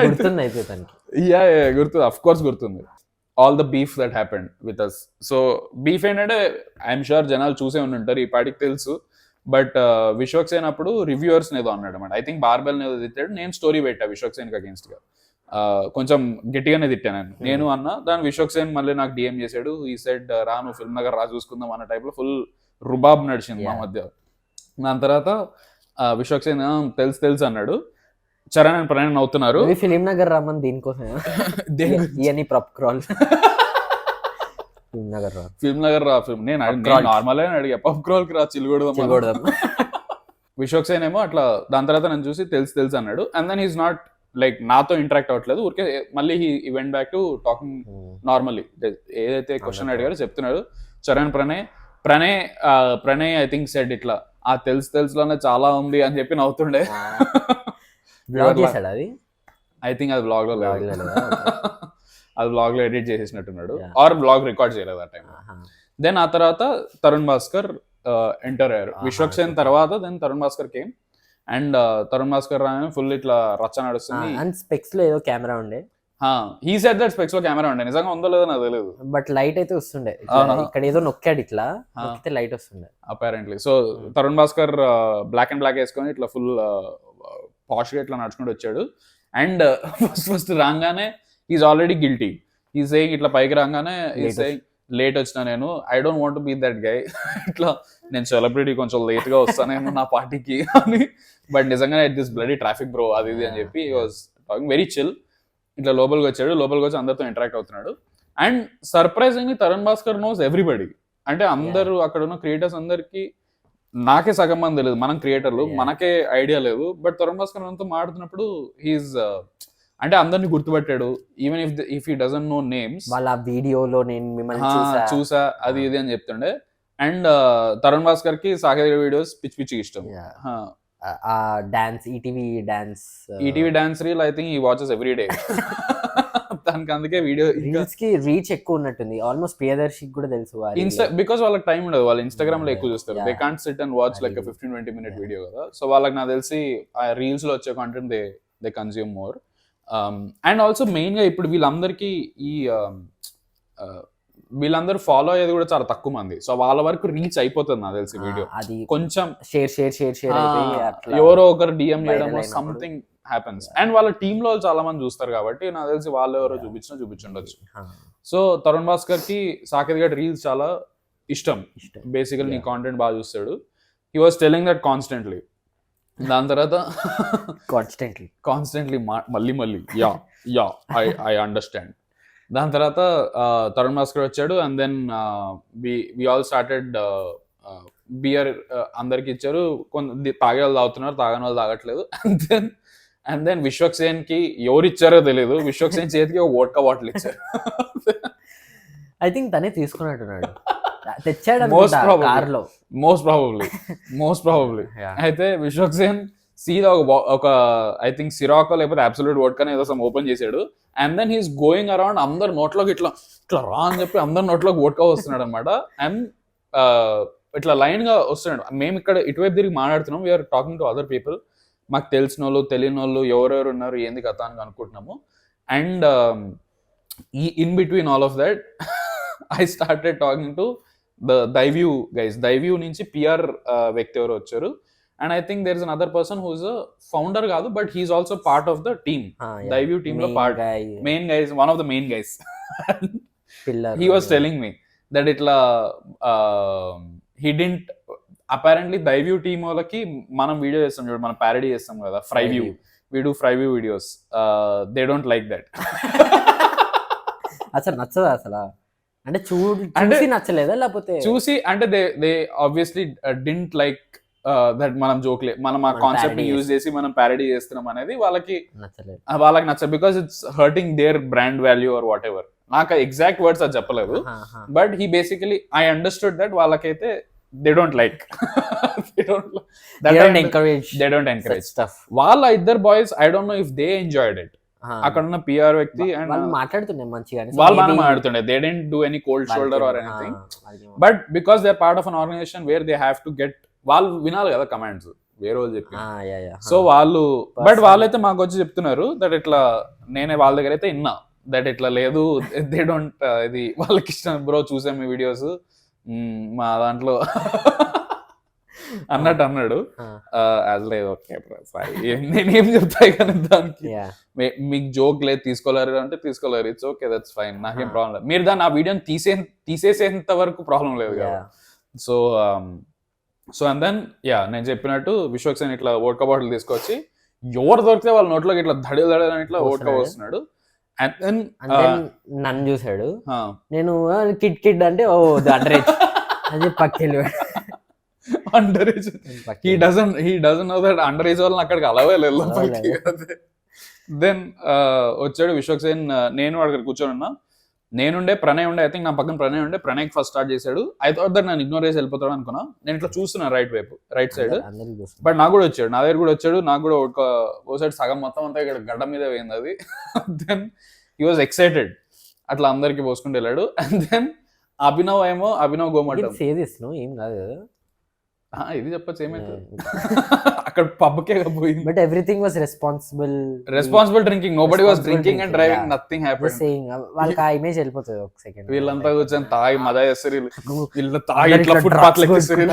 A: గుర్తుంది అయితే తనకి.
B: యా గుర్తుంది, అఫ్ కోర్స్ గుర్తుంది. All the beef that happened with us. So beef ఏంటంటే ఐఎమ్ షూర్ జనాలు చూసే ఉంటారు, ఈ పాటికి తెలుసు. బట్ విశ్వక్సేన్ అప్పుడు రివ్యూవర్స్ ఏదో అన్నాడు అనమాట. ఐ థింక్ బార్బెల్ ఏదో తిట్టాడు, నేను స్టోరీ పెట్టా విశ్వక్సేన్ కి అగేన్స్ట్ గా. కొంచెం గట్టిగానే తిట్టాను నేను అన్న. దాని విశ్వక్సేన్ మళ్ళీ నాకు డిఎం చేశాడు. ఈ సెడ్ రా నువ్వు ఫిల్మ్ నగర్ రా చూసుకుందాం అన్న టైప్ లో ఫుల్ రుబాబ్ నడిచింది మా మధ్య. దాని తర్వాత విశ్వక్సేన్ తెలుసు అన్నాడు. చరణ్ అండ్ ప్రణయ్ అవుతున్నారు.
A: ఫిలిం నగర్ రమ్మని దీనికోసం
B: ఫిల్మ్ నగర్ రా ఫిల్మ్ నేను నార్మల్ అడిగా పబ్ క్రాల్ కి రా చిల్లుగొడదాం. విశ్వక్సేన్ ఏమో అట్లా దాని తర్వాత నన్ను చూసి తెలుసు అన్నాడు. And then he's not like నాతో ఇంటరాక్ట్ అవ్వట్లేదు, ఊరికే మళ్ళీ he went back to talking normally. ఏదైతే క్వశ్చన్ అడిగారో చెప్తున్నాడు. Charan Pranay I think said ఇట్లా ఆ తెలుసులోనే చాలా ఉంది అని చెప్పి నవ్వుతుండే. ఐ థింక్ అది బ్లాగ్ లో అది బ్లాగ్ లో ఎడిట్ చేసేసినట్టున్నాడు, ఆర్ బ్లాగ్ రికార్డ్ చేయలేదు ఆ టైం. దెన్ ఆ తర్వాత తరుణ్ భాస్కర్ ఎంటర్ అయ్యారు. విశ్వక్సేన్ తర్వాత then Tarun Bhaskar came. And Tarun Bhaskar రాగానే ఫుల్ ఇట్లా రచ్చ నడుస్తుంది.
A: అండ్ స్పెక్స్ లో ఏదో కెమెరా ఉండే.
B: హీ సెడ్ దట్ స్పెక్స్ లో కెమెరా ఉండే, నిజంగా ఉందో లేదో నాకు తెలియదు.
A: బట్ లైట్ అయితే వస్తుండే, ఇక్కడ ఏదో నొక్కాడు ఇట్లా నొక్కితే లైట్ వస్తుండే apparently.
B: So Tarun Bhaskar black and black వేసుకొని ఇట్లా ఫుల్ పాష్ గా ఇట్లా నడుచుకుంటూ వచ్చాడు. అండ్ ఫస్ట్ రాగానే is already guilty. He saying ఇట్లా పైకి రాగానే ఈ సేయింగ్ లేట్ వచ్చినా నేను I don't want be that guy, ఇట్లా నేను సెలబ్రిటీ కొంచెం లేట్ గా వస్తానేమో నా పార్టీకి అని. బట్ నిజంగా దిస్ బ్లడీ ట్రాఫిక్ బ్రో అది ఇది అని చెప్పి he was talking very chill. ఇట్లా లోపలికి వచ్చి అందరితో ఇంటరాక్ట్ అవుతున్నాడు. And surprisingly Tarun Bhaskar knows everybody. అంటే అందరూ అక్కడ ఉన్న క్రియేటర్స్ అందరికి నాకే సగం మంది తెలియదు, మనం క్రియేటర్లు మనకే ఐడియా లేదు. బట్ తరుణ్ భాస్కర్ అంతా మాట్లాడుతున్నప్పుడు హీఈస్ అంటే అందరినీ గుర్తుపట్టాడు. Even if he doesn't know names,
A: వాళ్ళ వీడియోలో నేను మిమ్మల్ని
B: చూసా అది ఇది అని చెప్తుండే. అండ్ తరుణ్ భాస్కర్ కి సాగర్ వీడియోస్ పిచ్చి ఇష్టం.
A: Dance
B: ETV dance reel I think he watches every day. దానికి అందుకే వీడియో
A: రీల్స్ కి రీచ్ ఎక్కువ ఉన్నట్టుంది. ఆల్మోస్ట్ ప్రియదర్శికి కూడా తెలుసు
B: బికాస్ వాళ్ళకి టైం ఉండదు, వాళ్ళు ఇన్స్టాగ్రామ్ లో ఎక్కువ చూస్తారు. They can't SIT and watch like 15-20 minute video కదా. సో వాళ్ళకి నాకు తెలిసి ఆ రీల్స్ లో వచ్చే content they consume more. And also main గా ఇప్పుడు వీళ్ళందరికీ వీళ్ళందరూ ఫాలో అయ్యేది కూడా చాలా తక్కువ మంది. సో వాళ్ళ వరకు రీచ్ అయిపోతుంది నాకు తెలిసి వీడియో.
A: అది
B: కొంచెం
A: షేర్
B: ఎవరో ఒకరు డిఎం చేయడం సంథింగ్ హ్యాపెన్స్. అండ్ వాళ్ళ టీమ్ లో చాలా మంది చూస్తారు కాబట్టి నాకు తెలిసి వాళ్ళు ఎవరో చూపించుండొచ్చు. సో తరుణ్ భాస్కర్ కి సాకేత్ గడ్ రీల్స్ చాలా ఇష్టం. బేసికల్ నీ కాంటెంట్ బాగా చూస్తాడు. He was telling that constantly. దాని తర్వాత కాన్స్టెంట్లీ మళ్ళీ యా ఐ అండర్స్టాండ్. దాని తర్వాత తరుణ్ భాస్కర్ వచ్చాడు. And then we all started beer అందరికి ఇచ్చారు. కొంత తాగే వాళ్ళు తాగుతున్నారు, తాగని వాళ్ళు తాగట్లేదు. అండ్ దెన్ విశ్వక్సేన్ కి ఎవరు ఇచ్చారో తెలియదు, విశ్వక్సేన్ చేతికి ఒక వోడ్కా బాటిల్ ఇచ్చారు.
A: ఐ థింక్ తనే తీసుకున్నట్టున్నాడు, తెచ్చాడు
B: మోస్ట్ ప్రాబబ్లీ. అయితే విశ్వక్సేన్ సీదా ఒక ఐ థింక్ సిరాకో లేకపోతే అబ్సల్యూట్ వోడ్కా ఏదో సమ్ ఓపెన్ చేశాడు. And then he's going around అందరు నోట్లోకి ఇట్లా రా అని చెప్పి అందరు నోట్లోకి వోడ్కా వస్తున్నాడు అనమాట. అండ్ ఇట్లా లైన్ గా వస్తున్నాడు. మేము ఇక్కడ ఇటువైపు తిరిగి మాట్లాడుతున్నాం, we are talking to other people. మాకు తెలిసిన వాళ్ళు తెలియని వాళ్ళు ఎవరెవరు ఉన్నారు ఏంది కథ అని అనుకుంటున్నాము. అండ్ ఈ in between all of that I started talking to దైవ్యూ గైస్. దైవ్యూ నుంచి పిఆర్ వ్యక్తి ఎవరు వచ్చారు. And I think there is another person who's founder కాదు, but he's also part of the team. దైవ్యూ టీమ్ లో main guys, one of the main guys. He was telling me that ఇట్లా he didn't apparently దైవ్యూ team వాళ్ళకి మనం video చేస్తాం చూడు, మనం ప్యారడీ చేస్తాం కదా ఫ్రైవ్యూ, వీ డూ ఫ్రైవ్యూ videos. They don't like that.
A: అసలు నచ్చదా అసలు? అంటే చూసి నచ్చలేదా లేకపోతే
B: చూసి అంటే they obviously didn't like that మనం జోక్లే మనం ఆ కాన్సెప్ట్ ని యూజ్ చేసి మనం ప్యారడీ చేస్తున్నాం అనేది వాళ్ళకి నచ్చలేదు. Because it's hurting their brand value or whatever. నాకు ఎగ్జాక్ట్ వర్డ్స్ అది చెప్పలేదు, but he basically I understood that వాళ్ళకైతే they don't like encourage
A: stuff.
B: వాళ్ళ ఇద్దరు boys I don't know if they enjoyed it. అక్కడ ఉన్న పిఆర్ వ్యక్తి and
A: వాళ్ళు మాట్లాడుతుండే మంచిగా,
B: వాళ్ళు బాగా మాట్లాడుతుండే. They didn't do any cold shoulder or anything, but because they are part of an organisation where they have to get, వాళ్ళు వినాలి కదా కమాండ్స్ వేరే వాళ్ళు చెప్పి. సో వాళ్ళు బట్ వాళ్ళైతే మాకు వచ్చి చెప్తున్నారు దట్ ఇట్లా, నేనే వాళ్ళ దగ్గర అయితే విన్నా దట్ ఇట్లా లేదు, దే డోంట్, ఇది వాళ్ళకి ఇష్టం బ్రో, చూసాం మీ వీడియోస్ మా దాంట్లో అన్నట్టు అన్నాడు. ఓకే సారీ, నేనేం చెప్తాయి కానీ దానికి, మీకు జోక్ లేదు తీసుకోలేరు అంటే తీసుకోలేరు, ఇట్స్ ఓకే, దట్స్ ఫైన్, నాకేం ప్రాబ్లం లేదు. మీరు దాన్ని ఆ వీడియోని తీసేసేంత వరకు ప్రాబ్లం లేదు కదా. సో అండ్ దెన్ నేను చెప్పినట్టు విశ్వక్సేన్ ఇట్లా వోడ్కా బాటిల్ తీసుకొచ్చి ఎవరు దొరికితే వాళ్ళ నోట్లోకి ఇట్లా దడని ఇట్లా వోడ్కా వస్తున్నాడు. అండ్ దెన్
A: నన్ను చూసాడు, నేను కిడ్ అంటే ఓ అండర్ ఏజ్ అది పక్కెళ్ళి
B: under age, he doesn't know that under age వాళ్ళని అక్కడికి అలవే లేదు. దెన్ వచ్చాడు విశ్వక్సేన్, నేను అక్కడ కూర్చొని ఉన్నా, నేనుండే ప్రణయ్ ఉండే, ఐ థింక్ నా పక్కన ప్రణయ్ ఉండే, ప్రణయ్ ఫస్ట్ స్టార్ట్ చేశాడు. ఐ థాట్ దట్ నేను ఇగ్నోర్ చేసి వెళ్ళిపోతాడు అనుకున్నా. నేను ఇట్లా చూస్తున్నా రైట్ సైడ్, బట్ నాకు కూడా వచ్చాడు, నా దగ్గర కూడా వచ్చాడు, నాకు కూడా ఓ సైడ్ సగం మొత్తం అంతా ఇక్కడ గడ్డ మీద పోయింది అది. దెన్ హీ వాజ్ ఎక్సైటెడ్, అట్లా అందరికి పోసుకుంటూ వెళ్ళాడు. అండ్ దెన్ అభినవ్ గోమటం
A: ఏం కాదు కదా,
B: ఇది చెప్పచ్చు ఏమైతుంది అక్కడ పబ్కే పోయింది.
A: But everything was
B: responsible drinking, nobody was drinking and driving, nothing happened.
A: వాళ్ళకి ఆ ఇమేజ్ వెళ్ళిపోతుంది ఒక సెకండ్.
B: వీళ్ళంతా కూర్చొని తాగి మజా చేస్తారు, వీళ్ళు తాగి ఇట్లా ఫుట్పాత్ లెక్కిస్తారు.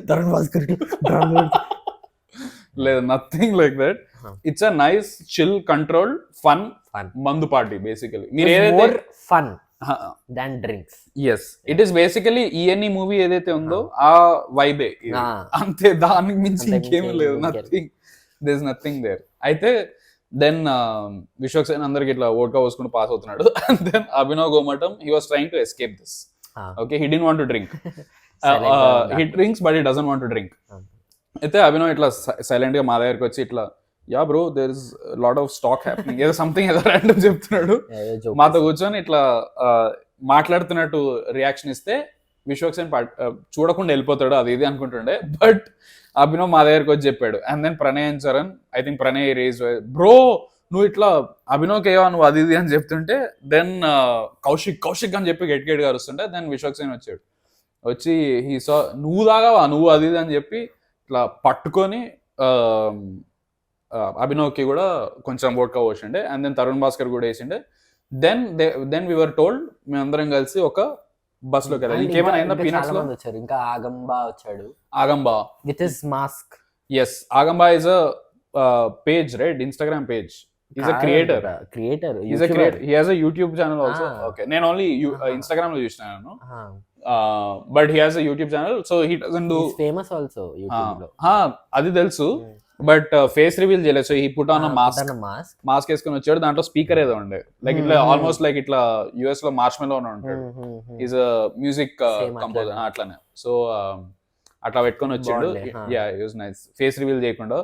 A: తరుణ్ భాస్కర్
B: లేదు, nothing like that. It's a nice chill controlled fun మందు పార్టీ బేసికలీ. మీరు ఏదైతే
A: fun than drinks,
B: yes it is basically ENE movie ఏదైతే ఉందో ఆ వైబే అంతే, దానికి మించి ఇంకేమీ లేదు, నథింగ్ దేర్. అయితే దెన్ విశ్వక్సేన్ అందరికి ఇట్లా వోడ్కా పోసుకుంటూ పాస్ అవుతున్నాడు. And then Abhinav Gomatam, he was trying to escape this. Okay, he didn't want to drink, he drinks but he doesn't want to drink. అయితే అభినవ్ ఇట్లా సైలెంట్ గా మా దగ్గరికి వచ్చి ఇట్లా, yeah bro there is lot of stock happening, ఏదో something ఏదో random చెప్తున్నాడు. మాతో కూర్చొని ఇట్లా మాట్లాడుతున్నట్టు రియాక్షన్ ఇస్తే విశ్వక్సేన్ చూడకుండా వెళ్ళిపోతాడు, అది ఇది అనుకుంటుండే. బట్ అభినవ్ మా దగ్గరకు వచ్చి చెప్పాడు. And then Pranay and Charan, I think Pranay rage, bro నువ్వు ఇట్లా అభినవ్కి ఏవా నువ్వు అది ఇది అని చెప్తుంటే, దెన్ కౌశిక్ అని చెప్పి గట్టిగా అరుస్తుంటే, దెన్ విశ్వక్సేన్ వచ్చి హీ సా, నువ్వు తాగావా నువ్వు అది ఇది అని చెప్పి ఇట్లా పట్టుకొని అభినవ్కి కూడా కొంచెం వోడ్కా పోసిండే. అండ్ దెన్ తరుణ్ భాస్కర్ కూడా వేసిండే. దెన్ వి వర్ టోల్డ్, మేమందరం కలిసి ఒక బస్ లోకి వెళ్ళాలి. ఇంకేమైనా అయిందా పీనట్స్ లో?
A: వచ్చారు, ఇంకా ఆగంబా వచ్చాడు.
B: ఆగంబా
A: విత్ హిస్ మాస్క్.
B: ఎస్, ఆగంబా is a page, right, Instagram page. He's a creator. He's a creator. He has a YouTube channel also. Okay, నేను only Instagram లో చూసినాను. But he has a YouTube channel, so he doesn't do.
A: He's famous also YouTube లో.
B: అది తెలుసు, but face reveal చేయలేదు. So he put on mask వేసుకొని వచ్చాడు. దాంట్లో స్పీకర్ ఏదో ఉండే, లైక్ ఇట్లా ఆల్మోస్ట్ లైక్ ఇట్లా యుఎస్ లో మార్ష్మెల్లో ఉంటాడు. ఈజ్ మ్యూజిక్ కంపోజర్ అట్లానే. సో అట్లా పెట్టుకొని వచ్చాడు. Yeah, it was nice, face reveal చేయకుండా.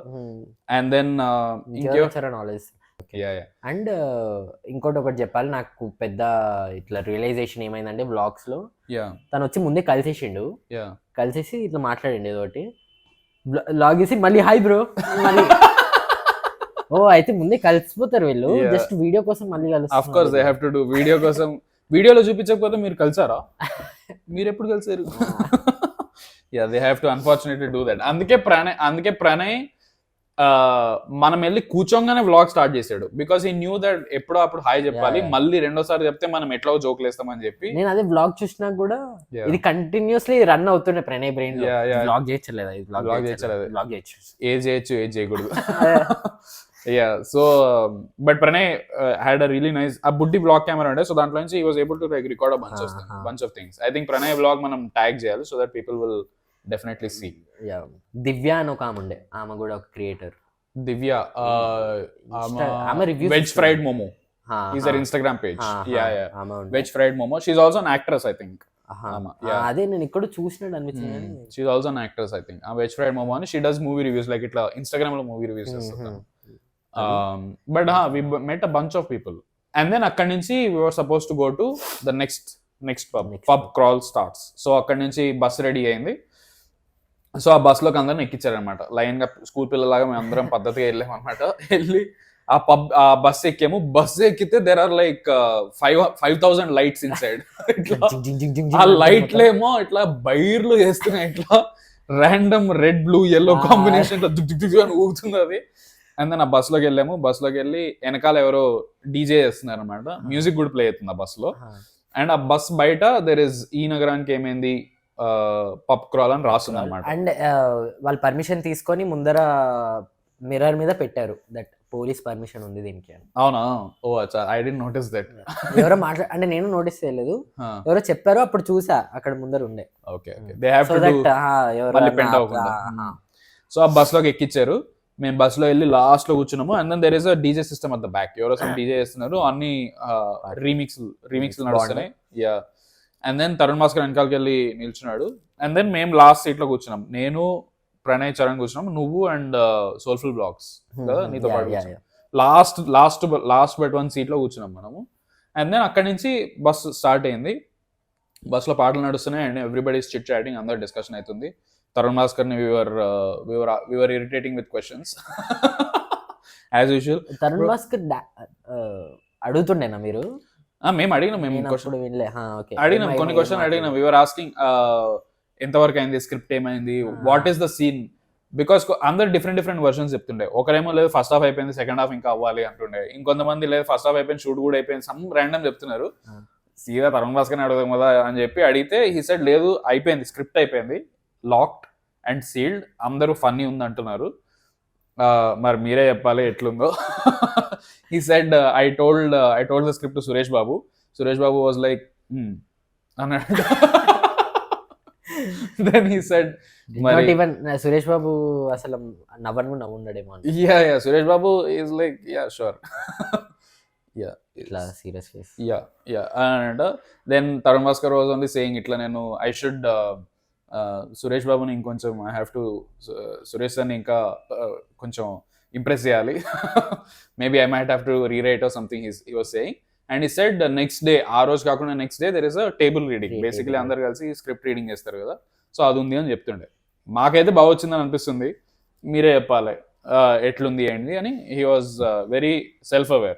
B: అండ్ దెన్
A: అండ్ ఇంకోటి ఒకటి చెప్పాలి, నాకు పెద్ద ఇట్లా రియలైజేషన్ ఏమైందంటే వ్లాగ్స్ లో తను వచ్చి ముందే కలిసేసి ఇట్లా మాట్లాడండి ఏదో ఒకటి, లాగ్ చేసి మళ్ళీ హాయ్ బ్రో మళ్ళీ ఓ అయితే ముందే కలిసిపోతారు వీళ్ళు, జస్ట్ వీడియో కోసం మళ్ళీ కలుస్తారు.
B: Of course they have to do, video కోసం. వీడియోలో చూపించకపోతే మీరు కలిసారా? మీరు ఎప్పుడు కలిసారు? Yeah, they have to unfortunately do that. అందుకే ప్రణయ్ మనం వెళ్ళి కూర్చోగానే వ్లాగ్ స్టార్ట్ చేశాడు. బికాస్ హీ న్యూ దట్ ఎప్పుడో అప్పుడు హాయ్ చెప్పాలి, మళ్ళీ రెండోసారి చెప్తే మనం ఎట్లా జోకులు వేస్తామని చెప్పి.
A: నేను అదే వ్లాగ్ చూసినా కూడా ఇది కంటిన్యూస్లీ రన్ అవుతుండే ప్రణయ్ బ్రెయిన్. వ్లాగ్ చేయలేదు,
B: ఏజ్ చేయొచ్చు, ఏజ్ చేయకూడదు. Yeah, so but Pranay had a really nice, ఆ బుడ్డి బ్లాగ్ కెమెరా ఉండే. సో దాంట్లో నుంచి he was able to like record a bunch of things. I think Pranay vlog మనం ట్యాగ్ చేయాలి, so that people will definitely see.
A: Divya అని ఒక ఆమె ఉండే, ఆమె కూడా ఒక creator.
B: Divya, veg fried momo is her Instagram page. Veg fried momo, she is also an actress I think.
A: అదే నేను ఇక్కడ చూసినట్టు అనిపించింది.
B: She is also an actress I think. Veg fried momo అని she does movie reviews, like ఇట్లా ఇన్స్టాగ్రామ్ లో movie reviews చేస్తాం. But we met a bunch of people. And then అక్కడి నుంచి we're supposed to go to the next pub crawl starts. So అక్కడి నుంచి bus ready అయింది. So ఆ బస్లోకి అందరిని ఎక్కించారనమాట. లైన్గా స్కూల్ పిల్లలాగా మేము అందరం పద్ధతిగా వెళ్ళాం అనమాట. వెళ్ళి ఆ బస్ ఎక్కాము. బస్ ఎక్కితే there are like 5,000 lights inside. ఆ లైట్లేమో ఇట్లా బైర్లు వేస్తున్నాయి, ఇట్లా random red blue yellow combination ఇట్లా దిగ్ అని ఊగుతుంది అది. అండ్ దెన్ ఆ బస్లోకి వెళ్ళాము. బస్లోకి వెళ్ళి వెనకాల ఎవరో డీజే చేస్తున్నారు అనమాట. మ్యూజిక్ కూడా ప్లే అవుతుంది ఆ బస్లో. అండ్ ఆ బస్ బయట దెర్ ఇస్ ఈ నగరానికి ఏమైంది పబ్ క్రాల్ అని రాస్తుంది అనమాట.
A: అండ్ వాళ్ళు పర్మిషన్ తీసుకొని ముందర మిర్రర్ మీద పెట్టారు దట్ పోలీస్ పర్మిషన్ ఉంది దీనికి.
B: అవునా? ఓ అచ్చా, ఐ డిడ్ంట్ నోటీస్ దట్.
A: ఎవరో అంటే నేను నోటీస్ చేయలేదు, ఎవరో చెప్పారు అప్పుడు చూసా అక్కడ ముందర ఉండే.
B: Okay they have to do మళ్ళీ పెంట్ అవ్వకుండా. సో ఆ బస్ లోకి ఎక్కించారు. మేము బస్ లో వెళ్ళి లాస్ట్ లో కూర్చున్నాము. And then there is a DJ system at the back. ఎవరో సమ్ డీజే చేస్తున్నారు, అన్ని రీమిక్స్ నడుస్తున్నాయి. Yeah. And then Tarun Bhascker వెనకాలకి వెళ్ళి నిల్చున్నాడు. అండ్ దెన్ మేము లాస్ట్ సీట్ లో కూర్చున్నాం. నేను, ప్రణయ్, చరణ్ కూర్చున్నాం. నువ్వు అండ్ సోల్ఫుల్ బ్లాగ్స్ కదా నీతో పాటు లాస్ట్ బట్ వన్ సీట్ లో కూర్చున్నాం మనము. అండ్ దెన్ అక్కడి నుంచి బస్ స్టార్ట్ అయింది. బస్ లో పాటలు నడుస్తున్నాయి అండ్ ఎవ్రీబడి చిట్ చాటింగ్, అందరు డిస్కషన్ అవుతుంది. తరుణ్ భాస్కర్ ని we were irritating with questions as usual.
A: Tharun Bhascker అడుగుతుండేనా మీరు?
B: మేము అడిగినాం, కొన్ని క్వశ్చన్ అడిగినాం. వివర్ ఆస్కింగ్ ఎంతవరకు అయింది, స్క్రిప్ట్ ఏమైంది, what is the scene, because అందరు డిఫరెంట్ వర్షన్స్ చెప్తుండే. ఒకరేమో లేదు ఫస్ట్ హాఫ్ అయిపోయింది, సెకండ్ హాఫ్ ఇంకా అవ్వాలి అంటుండే. ఇంకొంతమంది లేదు ఫస్ట్ హాఫ్ అయిపోయింది, షూట్ కూడా అయిపోయింది, సమ్ ర్యాండమ్ చెప్తున్నారు. సీదా తరుణ్ భాస్కర్ అడుగుదాం కదా అని చెప్పి అడిగితే హీ సెడ్ లేదు అయిపోయింది, స్క్రిప్ట్ అయిపోయింది, లాక్డ్ అండ్ సీల్డ్, అందరూ ఫన్నీ ఉంది అంటున్నారు, మరి మీరే చెప్పాలి ఎట్లుందో. He said I told the script to Suresh Babu was like అన్నాడు. Then he said,
A: not even Suresh Babu అసలు నవ్వుండడేమో.
B: Yeah, Suresh Babu is like yeah sure. Yeah,
A: ఇట్లా serious face.
B: Yeah and then Tharun Bhascker was only saying ఇట్లా నేను I should సురేష్ బాబుని ఇంకొంచెం I have to Suresh అని ఇంకా కొంచెం ఇంప్రెస్ చేయాలి. Maybe I might have to rewrite or something he was saying. And ఈ సెడ్ నెక్స్ట్ డే, ఆ రోజు కాకుండా next day there is a table reading. Basically అందరు కలిసి స్క్రిప్ట్ రీడింగ్ చేస్తారు కదా, సో అది ఉంది అని చెప్తుండే. మాకైతే బాగా వచ్చిందని అనిపిస్తుంది, మీరే చెప్పాలి ఎట్లుంది ఏంటి అని. He was very self aware,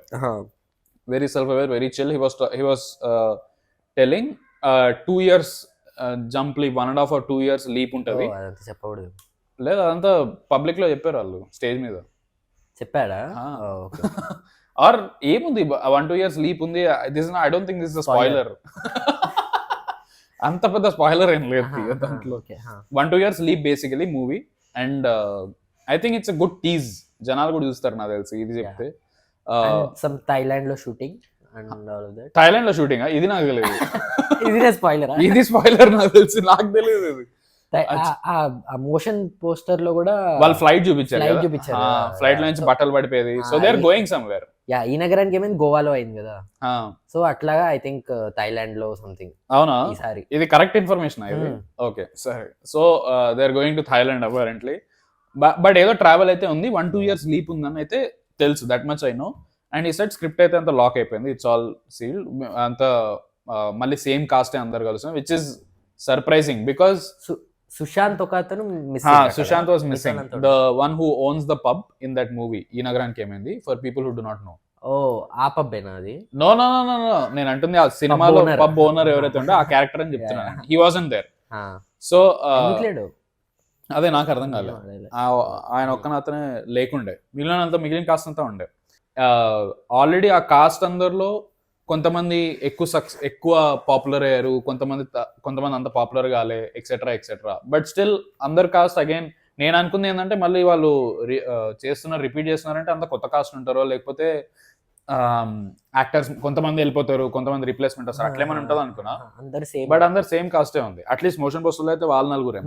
B: very chill. He was telling 2 years jump leap, 1.5 or 2 years leap ఉంటుంది.
A: చెప్పకూడదు
B: లేదు, అదంతా పబ్లిక్ లో చెప్పారు వాళ్ళు స్టేజ్ మీద.
A: చెప్పాడా?
B: ఆర్ ఏముంది 1-2 years లీప్ ఉంది. I don't think this is spoiler. అంత పెద్ద స్పాయిలర్ ఏం లేదు దాంట్లో. 1-2 years leap basically movie. And I think it's a good tease, జనాలు కూడా చూస్తారు నాకు తెలిసి ఇది చెప్తే.
A: సమ్ థాయిలాండ్ లో shooting and all of that.
B: Thailand లో షూటింగ్ ఇది నాకు తెలియదు.
A: ఇది
B: స్పాయిలర్ నాకు తెలిసి, నాకు తెలియదు ఇది.
A: ఆ మోషన్ పోస్టర్ లో కూడా
B: వాళ్ళు ఫ్లైట్ చూపించారు, ఫ్లైట్ లో నుంచి బట్టలు పడిపోయేది. So they are going somewhere.
A: ఈ నగరానికి ఏమైంది, గోవాలో అయింది కదా, సో అట్లాగా ఐ థింక్ థాయిలాండ్ లో సంథింగ్.
B: అవునా? ఈసారి ఇది కరెక్ట్ ఇన్ఫర్మేషన్ ఇది. ఓకే సరే. So they are going to Thailand apparently. But ఏదో ట్రావెల్ అయితే ఉంది, 1-2 years లీప్ ఉందని అయితే తెలుసు, that much I know. And ఈ సెట్ స్క్రిప్ట్ అయితే అంత లాక్ అయిపోయింది, ఇట్స్ ఆల్ సీల్డ్. అంత మళ్ళీ సేమ్ కాస్టే అందరు కలుసు, which is surprising because
A: Sushanth ఒక అతను
B: Sushanth was missing, the one who owns the pub in that movie. ఈ నగరానికి ఏమైంది, for people who do not know.
A: ఓ ఆ పబ్ ఏనా అది?
B: నో, నేను అంటుంది ఆ సినిమాలో పబ్ ఓనర్ ఎవరైతే ఉంటే ఆ క్యారెక్టర్ అని చెప్తున్నాను. He wasn't there. సో అదే నాకు అర్థం కాలేదు, ఆయన ఒక్కన అతనే లేకుండే, మిగిలిన కాస్ట్ అంతా ఉండే. ఆల్రెడీ ఆ కాస్ట్ అందరిలో కొంతమంది ఎక్కువ పాపులర్ అయ్యారు, కొంతమంది అంత పాపులర్ కాలే, ఎక్సెట్రా. బట్ స్టిల్ అందరు కాస్ట్ అగైన్ నేను అనుకుంది ఏంటంటే మళ్ళీ వాళ్ళు రిపీట్ చేస్తున్నారంటే అంత కొత్త కాస్ట్ ఉంటారో, లేకపోతే యాక్టర్స్ కొంతమంది వెళ్ళిపోతారు, కొంతమంది రీప్లేస్మెంట్ వస్తారు, అట్లేమని ఉంటుందో అనుకున్నా. బట్ అందరు సేమ్ కాస్టే ఉంది. అట్లీస్ట్ మోషన్ పోస్టర్లో అయితే వాళ్ళ నలుగురే,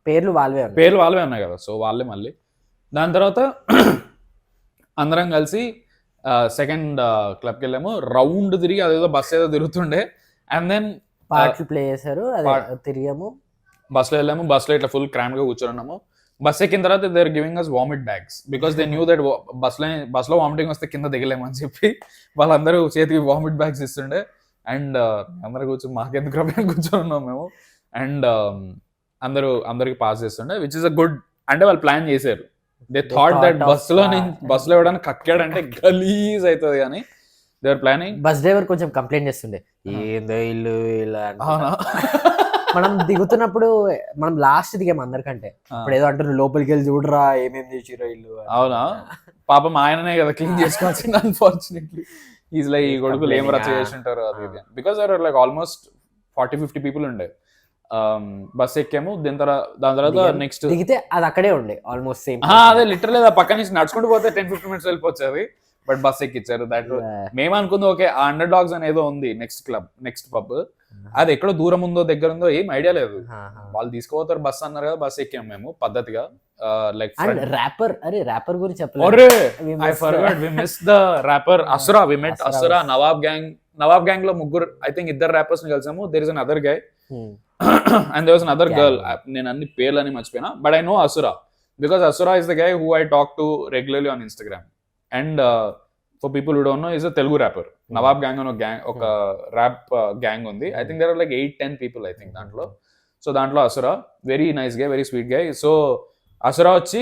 A: పేర్లు
B: వాళ్ళవే ఉన్నాయి కదా, సో వాళ్ళే మళ్ళీ. దాని తర్వాత అందరం కలిసి సెకండ్ క్లబ్కి వెళ్ళాము. రౌండ్ తిరిగి అదేదో బస్ ఏదో తిరుగుతుండే. అండ్ దెన్
A: పాటలు ప్లే చేశారు, తిరిగాము.
B: బస్లో వెళ్ళాము. బస్లో ఇట్లా ఫుల్ క్రామ్ గా కూర్చొని ఉన్నాము. బస్ ఎక్కిన తర్వాత they are giving us vomit bags because they knew that బస్లో వామిటింగ్ వస్తే కింద దిగలేమని చెప్పి వాళ్ళందరూ చేతికి వామిట్ బ్యాగ్స్ ఇస్తుండే. అండ్ అందరూ కూర్చొని మాకెందుకు రమ్మని కూర్చొని ఉన్నాం మేము. అండ్ అందరికి పాస్ చేస్తుండే, విచ్ ఇస్ అ గుడ్. అంటే వాళ్ళు ప్లాన్ చేశారు. దే థాట్ దట్ బస్సులో ఇవ్వడానికి కక్కాడంటే గలీజ్ అవుతుంది కానీ they are planning.
A: Bus driver కొంచెం కంప్లైంట్ చేస్తుండే, ఏందో ఇల్లు ఇలా. మనం దిగుతున్నప్పుడు మనం లాస్ట్ దిగాము అందరికంటే. ఇప్పుడు ఏదో అంటారు లోపలికి వెళ్ళి చూడరా ఏమేమి చేసిరో ఇల్లు.
B: అవునా, పాపం ఆయననే కదా క్లీన్ చేసుకోవాల్సింది. అన్ఫార్చునేట్లీ ఈజ్ లైక్ ఈ కొడుకులు ఏం రచ్చ చేసి ఉంటారు అది ఇది. Because are like almost 40-50 people ఉండే. బస్ ఎక్కాము, దాని తర్వాత నెక్స్ట్
A: దిగితే అది అక్కడే ఉండే ఆల్మోస్ట్ సేమ్.
B: అదే లిటరల్ పక్క నుంచి నడుచుకుంటూ పోతే 10-15 minutes వెళ్ళిపోతుంది. But bus ఎక్కిచ్చారు. దట్ మేము అనుకుంది ఓకే ఆ అండర్ డాగ్స్ అనేదో ఉంది నెక్స్ట్ పబ్, అది ఎక్కడో దూరం ఉందో దగ్గర ఉందో ఏం ఐడియా లేదు. వాళ్ళు తీసుకుపోతారు బస్ అన్నారు కదా, బస్ ఎక్కాము మేము పద్ధతిగా. లైక్
A: ర్యాపర్ గురించి
B: అసురా. వి మెట్ అసురా. నవాబ్ గ్యాంగ్ లో ముగ్గురు, ఐ థింక్ 2 rappers ని కలిసాము. There is another guy and there was another girl. నేను అన్ని పేర్లని మర్చిపోయినా, but I know Asura because Asura is the guy who I talk to regularly on Instagram. And for people who don't know, is a Telugu rapper. Nawab gang అని ఒక rap gang ఉంది. I think there are like 8-10 people I think దాంట్లో. So దాంట్లో Asura very nice guy, very sweet guy. So అసురా వచ్చి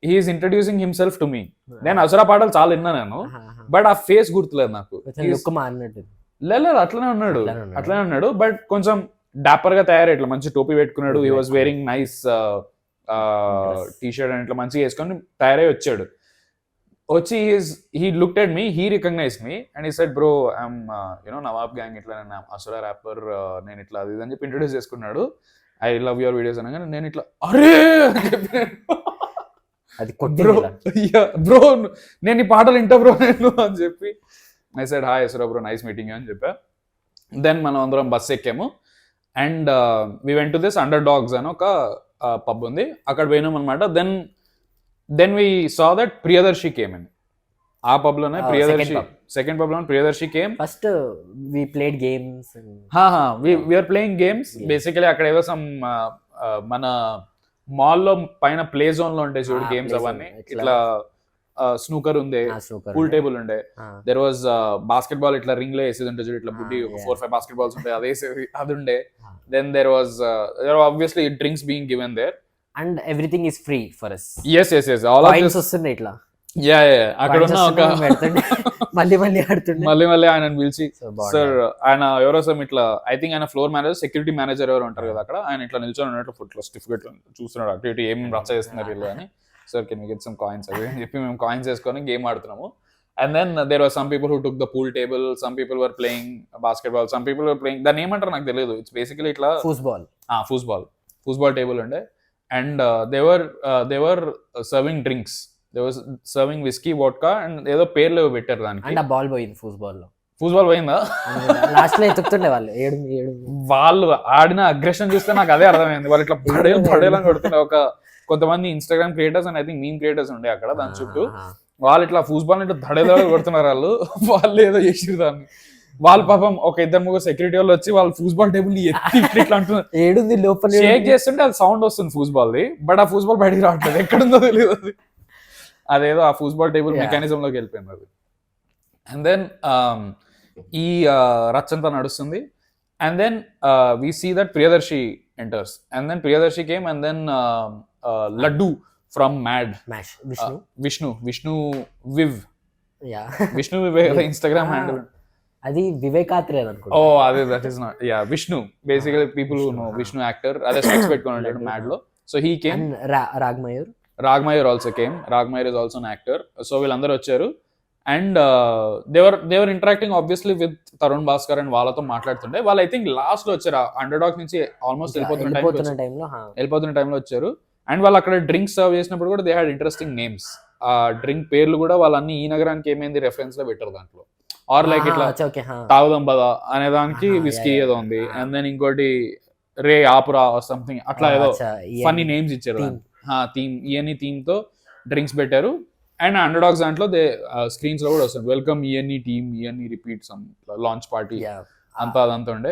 B: he's introducing himself to me. నేను అసురా పాటలు చాలా విన్నా నేను, బట్ ఆ ఫేస్ గుర్తులేదు నాకు. లేదు అట్లనే ఉన్నాడు బట్ కొంచెం డాపర్ గా తయారు, ఇట్లా మంచి టోపీ పెట్టుకున్నాడు. He was wearing nice T shirt and ఇట్లా మంచిగా వేసుకొని తయారై వచ్చాడు. వచ్చి he looked at me, he recognized me and he said, bro, I'm Nawab gang, ఇట్లా నేను అసురా ర్యాపర్, నేను ఇట్లా అది అని చెప్పి ఇంట్రొడ్యూస్ చేసుకున్నాడు. ఐ లవ్ యువర్ వీడియోస్ అనగానే నేను ఇట్లా అరే బ్రో నేను ఈ పాటలు వింటా బ్రో నేను అని చెప్పి I said hi Asura bro, nice meeting అని చెప్పా. దెన్ మనం అందరం బస్ ఎక్కాము and we went to this underdogs అని ఒక పబ్ ఉంది, అక్కడ పోయినాం అనమాట. Then we saw that Priyadarshi came in. ఆ పబ్ లోనే సెకండ్ పబ్ లోనే Priyadarshi came.
A: First we played games.
B: we are playing games. Basically అక్కడ ఏదో సమ్ మన మాల్ లో పైన ప్లే జోన్ లో ఉంటాయి చూడు గేమ్స్ అవన్నీ. ఇట్లా స్నూకర్ ఉంది, పూల్ టేబుల్ ఉండే, దెర్ వాజ్ బాస్కెట్ బాల్ ఇట్లా రింగ్ లో వేసేది ఉంటుంది చూడు, ఇట్లా బుడ్డి 4-5 బాస్కెట్ బాల్స్ ఉంటాయి, అది వేసేది అది ఉండే. Then there were obviously drinks being given there.
A: And everything is free for us.
B: Yes. All of this
A: వస్తున్నాయి ఇట్లా.
B: అక్కడ ఉన్న ఒక
A: మళ్ళీ ఆడుతుండే.
B: మళ్ళీ ఆయన పిలిచి సార్, ఆయన ఎవరో సమ్ ఇట్లా ఐ థింక్ ఆయన ఫ్లోర్ మేనేజర్, సెక్యూరిటీ మేనేజర్ ఎవరు ఉంటారు కదా అక్కడ, ఆయన ఇట్లా నిల్చొని ఉన్నట్లు ఇట్లా స్టిఫ్ గా చూస్తున్నాడు అటు ఇటు ఏం రచ్చ చేస్తున్నారు వీళ్ళు అని. Sir can we get some coins అని చెప్పి మేము కాయిన్స్ వేసుకొని గేమ్ ఆడుతున్నాము. And then there were some people who took the pool table, some people were playing basketball, some people were playing, దాన్ని ఏమంటారు నాకు తెలియదు. ఇట్స్ బేసికలీ ఇట్లా ఫూస్బాల్ టేబుల్ ఉండే. And they were serving drinks. They were serving whiskey, vodka and ఏదో పేర్లు పెట్టారు దానికి.
A: అండ్ ఆ బాల్ పోయింది
B: ఫూస్బాల్ పోయిందా
A: లాస్ట్ లో ఎత్తుకుతుండే
B: వాళ్ళు ఆడిన అగ్రెషన్ చూస్తే నాకు అదే అర్థమైంది. వాళ్ళు ఇట్లా పడేలా కొడుతుండే. ఒక కొంతమంది Instagram creators and I think meme creators ఉండే అక్కడ దాని చుట్టూ. వాళ్ళు ఇట్లా ఫూస్బాల్ ఇట్లా దడేలా కొడుతున్నారు. వాళ్ళు ఏదో చేసిరు దాన్ని. వాళ్ళ పాపం ఒక 2-3 సెక్యూరిటీ వాళ్ళు వచ్చి వాళ్ళ ఫూస్బాల్ టేబుల్ ఎత్తి ఇట్లా అంటున్నారు,
A: ఏడుంది లోపల
B: షేక్ చేస్తుంటే అది సౌండ్ వస్తుంది ఫూస్బాల్ ది, బట్ ఆ ఫూస్బాల్ బయటికి రావట్లేదు, ఎక్కడుందో తెలియదు. అది అదేదో ఆ ఫూస్బాల్ టేబుల్ మెకానిజం లోకి వెళ్ళిపోయింది అది. అండ్ దెన్ ఈ రచ్చంతా నడుస్తుంది. And then we see that Priyadarshi enters. And then Priyadarshi came and then Laddu from Vishnu Viv Instagram handle.
A: అది వివేకాత్రే అనుకుంటా.
B: అదే that is not Vishnu. Basically people who know Vishnu actor, అదే స్పెక్స్ పెట్టుకొని ఉంటాడు మ్యాడ్ లో. So he came. Raagmayur also came. Raagmayur is also an actor. So వీళ్ళందరూ వచ్చారు and they were interacting obviously with Tarun Bhaskar and వాళ్ళతో మాట్లాడుతుండే. వాళ్ళు ఐ థింక్ లాస్ట్ లో వచ్చారు, అండర్ డాగ్ నుంచి ఆల్మోస్ట్ వెళ్ళిపోతున్న టైంలో వచ్చారు. అండ్ వాళ్ళు అక్కడ డ్రింక్స్ సర్వ్ చేసినప్పుడు కూడా దే హ్యాడ్ ఇంట్రెస్టింగ్ నేమ్స్. ఆ డ్రింక్ పేర్లు కూడా వాళ్ళన్ని ఈ నగరానికి ఏమైంది రెఫరెన్స్ లో పెట్టారు దాంట్లో. ఆర్ లైక్ ఇట్లా తాగుదాం పదా అనే దానికి విస్కీ ఏదో ఉంది. అండ్ దెన్ ఇంకోటి రే ఆపురా సంథింగ్ అట్లా ఏదో ఫన్నీ నేమ్స్ ఇచ్చారు. థీమ్ ENE థీమ్ తో డ్రింక్స్ పెట్టారు. అండ్ అండర్ డాగ్స్ దాంట్లో స్క్రీన్స్ లో కూడా వస్తుంది welcome ENE team, ENE repeat some launch party అంతా అదంతా ఉండే.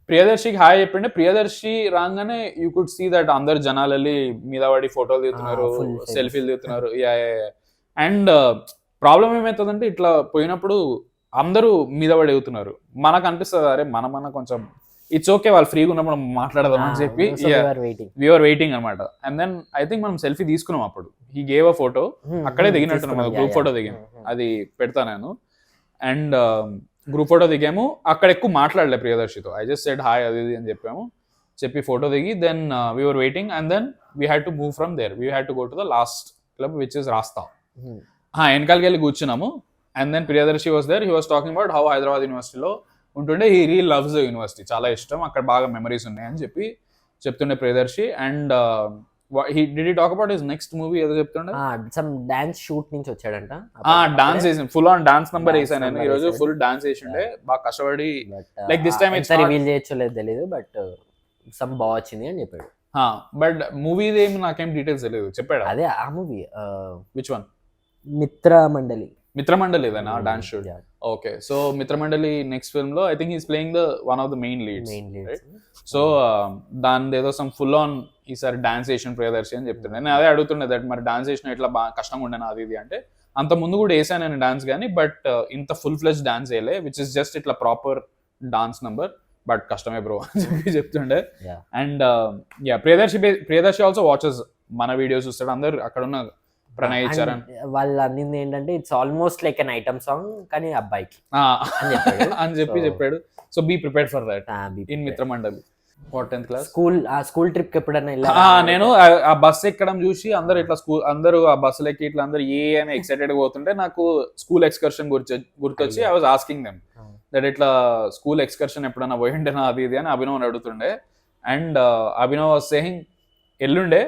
B: ప్రియదర్శికి హాయ్ చెప్పిండే. ప్రియదర్శి రాగానే యూ కుడ్ సీ దట్ అందరు జనాలు వెళ్ళి మీద పడి ఫోటోలు దిగుతున్నారు, సెల్ఫీలు దిగుతున్నారు. అండ్ ప్రాబ్లం ఏమవుతుందంటే ఇట్లా పోయినప్పుడు అందరూ మీద పడి ఎగుతున్నారు. మనకు అనిపిస్తుంది అరే మన కొంచెం ఇట్స్ ఓకే వాళ్ళు ఫ్రీగా ఉన్నప్పుడు మాట్లాడదాం అని చెప్పి వీఆర్ వెయిటింగ్ అనమాట. అండ్ దెన్ ఐ థింక్ మనం సెల్ఫీ తీసుకున్నాం అప్పుడు. హీ గేవ్ అ ఫోటో, అక్కడే దిగినట్టున్నాం, గ్రూప్ ఫోటో దిగాం, అది పెడతా నేను. అండ్ గ్రూప్ ఫోటో దిగాము. అక్కడ ఎక్కువ మాట్లాడలే ప్రియదర్శితో. ఐ జస్ట్ సెడ్ హాయ్ అది అని చెప్పాము, చెప్పి ఫోటో దిగి then we are waiting. And then we had to move from there. We had to go to the last club which is Raasta. వెనకాలకి వెళ్ళి కూర్చున్నాము. And then Priyadarshi was there. He was talking about how Hyderabad యూనివర్సిటీలో ఉంటుండే he real loves the university, చాలా ఇష్టం, అక్కడ బాగా memories ఉన్నాయని చెప్పి చెప్తుండే Priyadarshi. And did he talk about his next movie ఏదో చెప్తుండే,
A: సమ్ డాన్స్ షూట్ నుంచి వచ్చాడంట.
B: డాన్స్ వేసి ఫుల్ ఆన్ డాన్స్ నంబర్ వేసాను నేను ఈ రోజు. ఫుల్ డాన్స్ వేసిండే, బాగా కష్టపడి. Like this time
A: it's reveal చేయొచ్చో లేదు తెలియదు, బట్ సమ్ బాగా వచ్చింది అని చెప్పాడు.
B: బట్ మూవీ ఏమి నాకేం డీటెయిల్స్ తెలియదు. చెప్పాడు
A: అదే ఆ మూవీ
B: విచ్ వన్?
A: మిత్రమండలి
B: ఇదేనా dance shoot? Okay, so Mithra Mandali next film లో I think he's playing the one of the main leads. So దాని ఏదో సమ్ ఫుల్ ఆన్ ఈసారి డాన్స్ వేసిన ప్రియదర్శి అని చెప్తుండే. నేను అదే అడుగుతుండే దట్ మరి డాన్స్ వేసిన ఎట్లా బాగా కష్టంగా ఉండేనా అది ఇది అంటే, అంత ముందు కూడా వేసాను నేను డాన్స్ కానీ, బట్ ఇంత ఫుల్ ఫ్లెజ్ డాన్స్ వేయలే, విచ్ ఇస్ జస్ట్ ఇట్లా ప్రాపర్ డాన్స్ నంబర్, బట్ కష్టమే బ్రో అని చెప్పి చెప్తుండే. అండ్ ప్రియదర్శి ఆల్సో వాచెస్ మన వీడియోస్ చూస్తాడు. అందరు అక్కడ ఉన్న ప్రణయ్ చరణ్
A: వాళ్ళు అన్నింది ఏంటంటే it's almost like an item song కానీ అబ్బాయికి
B: అని చెప్పి చెప్పాడు. So be prepared for that in Mithra Mandali. 10th class
A: school trip ఎప్పుడైనా
B: నేను ఆ బస్ ఎక్కడం చూసి అందరు ఇట్లా అందరూ ఆ బస్సులు ఎక్కి ఇట్లా అందరు అని ఎక్సైటెడ్ గా పోతుంటే నాకు స్కూల్ ఎక్స్కర్షన్ గుర్తొచ్చి I was asking them that ఇట్లా స్కూల్ ఎక్స్కర్షన్ ఎప్పుడైనా పోయిండేనా అది ఇది అని అభినవ్ అడుగుతుండే. అండ్ అభినవ్ వాజ్ సేయింగ్ ఎల్లుండే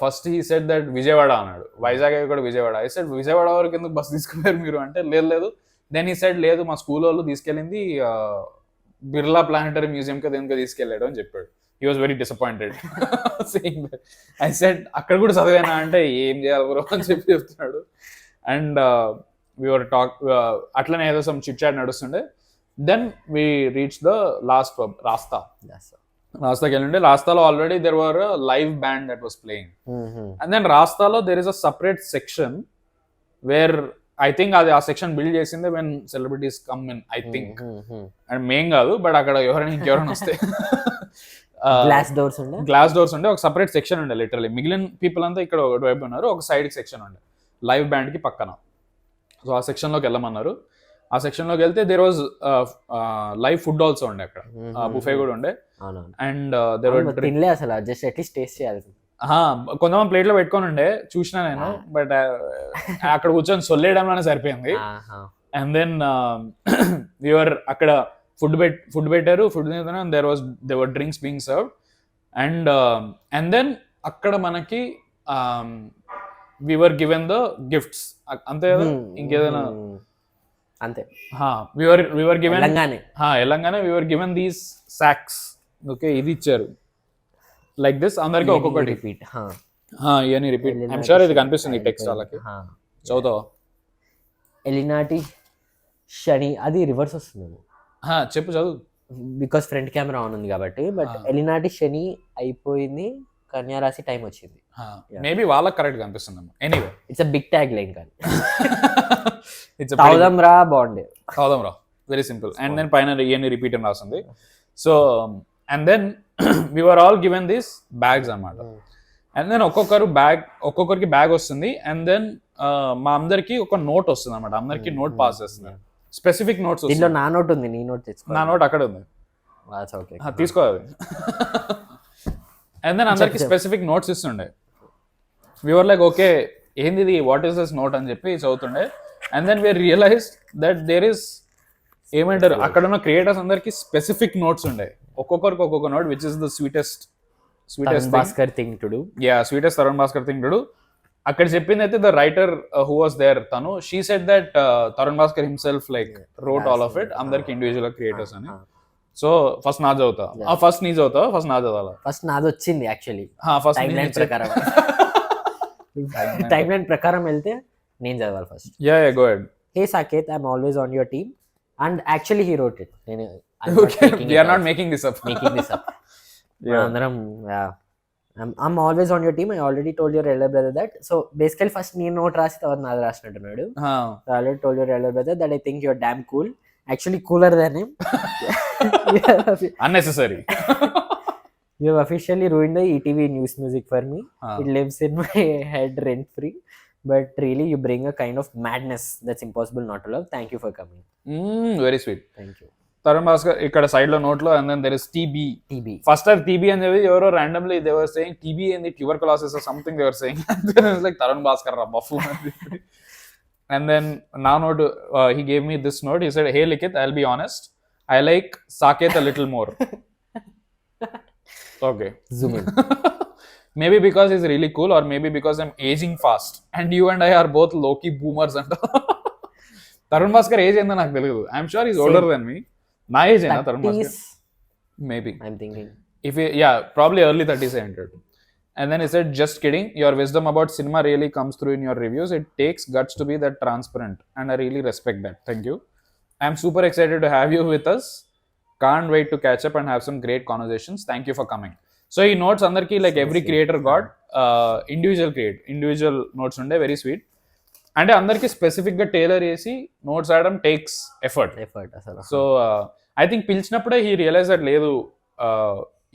B: first he said that Vijayawada అన్నాడు, వైజాగ్ కూడా విజయవాడ. ఐ సెడ్ విజయవాడ వరకు ఎందుకు బస్ తీసుకున్నారు మీరు అంటే, లేదు. దెన్ హీ సెడ్ లేదు మా స్కూల్ వాళ్ళు తీసుకెళ్ళింది బిర్లా ప్లానటరీ మ్యూజియం కి దేనికో తీసుకెళ్ళాడు అని చెప్పాడు. He was very disappointed saying that. I said అక్కడ కూడా చదివానా అంటే ఏం చేయాలి బ్రో అని చెప్పి చెప్తున్నాడు. అండ్ వీఆర్ టాక్ అట్లనే ఏదో సమ్ చిట్ చాట్ నడుస్తుండే. Then we reach the last pub రాస్తాకి వెళ్ళండి. రాస్తాలో already there were live band that was playing. And then రాస్తాలో there is a separate section where I think అది ఆ సెక్షన్ బిల్డ్ చేసిందే when celebrities come in I think. And మేం కాదు, but అక్కడ ఇంకెవరైనా వస్తే గ్లాస్ డోర్స్ ఉండే ఒక సపరేట్ సెక్షన్ ఉండే. లిటరలీ మిగిలిన పీపుల్ అంతా ఇక్కడ ఒక వైపు ఉన్నారు, ఒక సైడ్ సెక్షన్ ఉండే లైవ్ బ్యాండ్ కి పక్కన. సో ఆ సెక్షన్ లోకి వెళ్ళమన్నారు. ఆ సెక్షన్ లోకి వెళ్తే there was live food also ఉండే, అక్కడ బుఫే కూడా ఉండే. అండ్
A: అసలు జస్ట్ అట్లీస్ట్ టేస్ట్ చేయాలి.
B: కొంతమంది ప్లేట్ లో పెట్టుకొని ఉండే చూసినా నేను, బట్ అక్కడ కూర్చొని సొల్లేయడంలోనే సరిపోయింది. అండ్ దెన్ వీఆర్ అక్కడ ఫుడ్ పెట్టారు, food there drinks being served. And then అక్కడ మనకి వీఆర్ గివెన్ ద గిఫ్ట్స్, అంతే కదా, ఇంకేదైనా
A: అంతే.
B: We are given Telangana we are given these socks. Okay, ఇది ఇచ్చారు లైక్ దిస్ అందరికి ఒక్కొక్కటి. రిపీట్ ఐమ్ షూర్ ఇది కనిపిస్తుంది టెక్స్ట్ వాళ్ళకి. చదువుతావా?
A: ఎలినాటి శని అది రివర్స్ వస్తుంది.
B: చెప్పు చదువు.
A: బికాస్ ఫ్రంట్ కెమెరా ఆన్ ఉంది కాబట్టి. బట్ ఎలినాటి శని అయిపోయింది, కన్యారాశి టైం వచ్చింది.
B: మేబీ వాళ్ళకి కరెక్ట్ గా అనిపిస్తుంది. Anyway
A: it's a big tagline కానీ తాగుదాం రా బాగుండే,
B: తాగుదాం రా, వెరీ సింపుల్. అండ్ దెన్ పైన ENE రిపీట్ అని రాస్తుంది. So and then we were all given these bags అన్నమాట. అండ్ దెన్ ఒక్కొక్కరికి బ్యాగ్ వస్తుంది. అండ్ దెన్ మా అందరికి ఒక నోట్ వస్తుంది అన్నమాట. అందరికి నోట్ పాస్ చేస్తుంది, స్పెసిఫిక్ నోట్స్.
A: నా నోట్ ఉంది, నీ నోట్ తెచ్చుకో.
B: నా నోట్ అక్కడ ఉంది, తీసుకోవాలి. అండ్ దెన్ అందరికి స్పెసిఫిక్ నోట్స్ ఇస్తుండే. we were like ఓకే ఏంది ఇది, వాట్ ఈస్ దిస్ నోట్ అని చెప్పి చదువుతుండే. And then we realized that there is ఏమంటారు అక్కడ ఉన్న క్రియేటర్స్ అందరికి స్పెసిఫిక్ నోట్స్ ఉండే, ఒక్కొక్కరికి ఒక్కొక్క note, which is the sweetest
A: Bhascker thing to do.
B: Sweetest Tharun Bhascker thing to do. అక్కడ చెప్పింది అయితే the writer who was there, తను she said that Tharun Bhascker himself like wrote all of it, అందరికి individual creators అని. So first నా చదువుతా, first నీ చదువుతా, ఫస్ట్ నా చదవాలా?
A: ఫస్ట్ నాది వచ్చింది యాక్చువల్లీ.
B: ఫస్ట్
A: టైమ్ లైన్ ప్రకారం వెళ్తే నేను చదవాలి first.
B: Go ahead.
A: Hey Saket, I'm always on your team. And actually he wrote it. నేను
B: we are not making this up.
A: అందరం I'm always on your team. I already told your elder brother that. So basically first నేను note రాసి తర్వాత నాది రాసినట్టున్నాడు. I already told your elder brother that I think you're damn cool. Actually cooler than him.
B: Unnecessary.
A: You have officially ruined the ETV news music for me. It lives in my head rent free. But really you bring a kind of madness that's impossible not to love. Thank you for coming.
B: Very sweet.
A: Thank you.
B: Tharun Bhascker ఇక్కడ side లో note లో, and then there is TB. First అది TB అని చెప్పి ఎవరో randomly they were saying TB and the tuberculosis or something they were saying. And then I was like Tharun Bhascker ra buffoon. And then now note he gave me this note. He said, "Hey Likith, I'll be honest. I like Saket a little more." Okay.
A: Zoom in.
B: Maybe because he's really cool, or maybe because I'm aging fast and you and I are both low-key boomers. And Tharun Bhascker age enna నాకు తెలియదు. I'm sure he's older than me. నా age అయినా Tharun Bhascker? Maybe.
A: I'm thinking.
B: Probably early 30s I entered. And then he said, "Just kidding. Your wisdom about cinema really comes through in your reviews. It takes guts to be that transparent, and I really respect that. Thank you. I'm super excited to have you with us. Can't wait to catch up and have some great conversations. Thank you for coming." So he notes andarki like every creator got individual notes unde, very sweet. అంటే అందరికి specific గా tailor చేసి notes రాయడం takes effort
A: అసలు.
B: So I think పిలిచినప్పుడే he realize that లేదు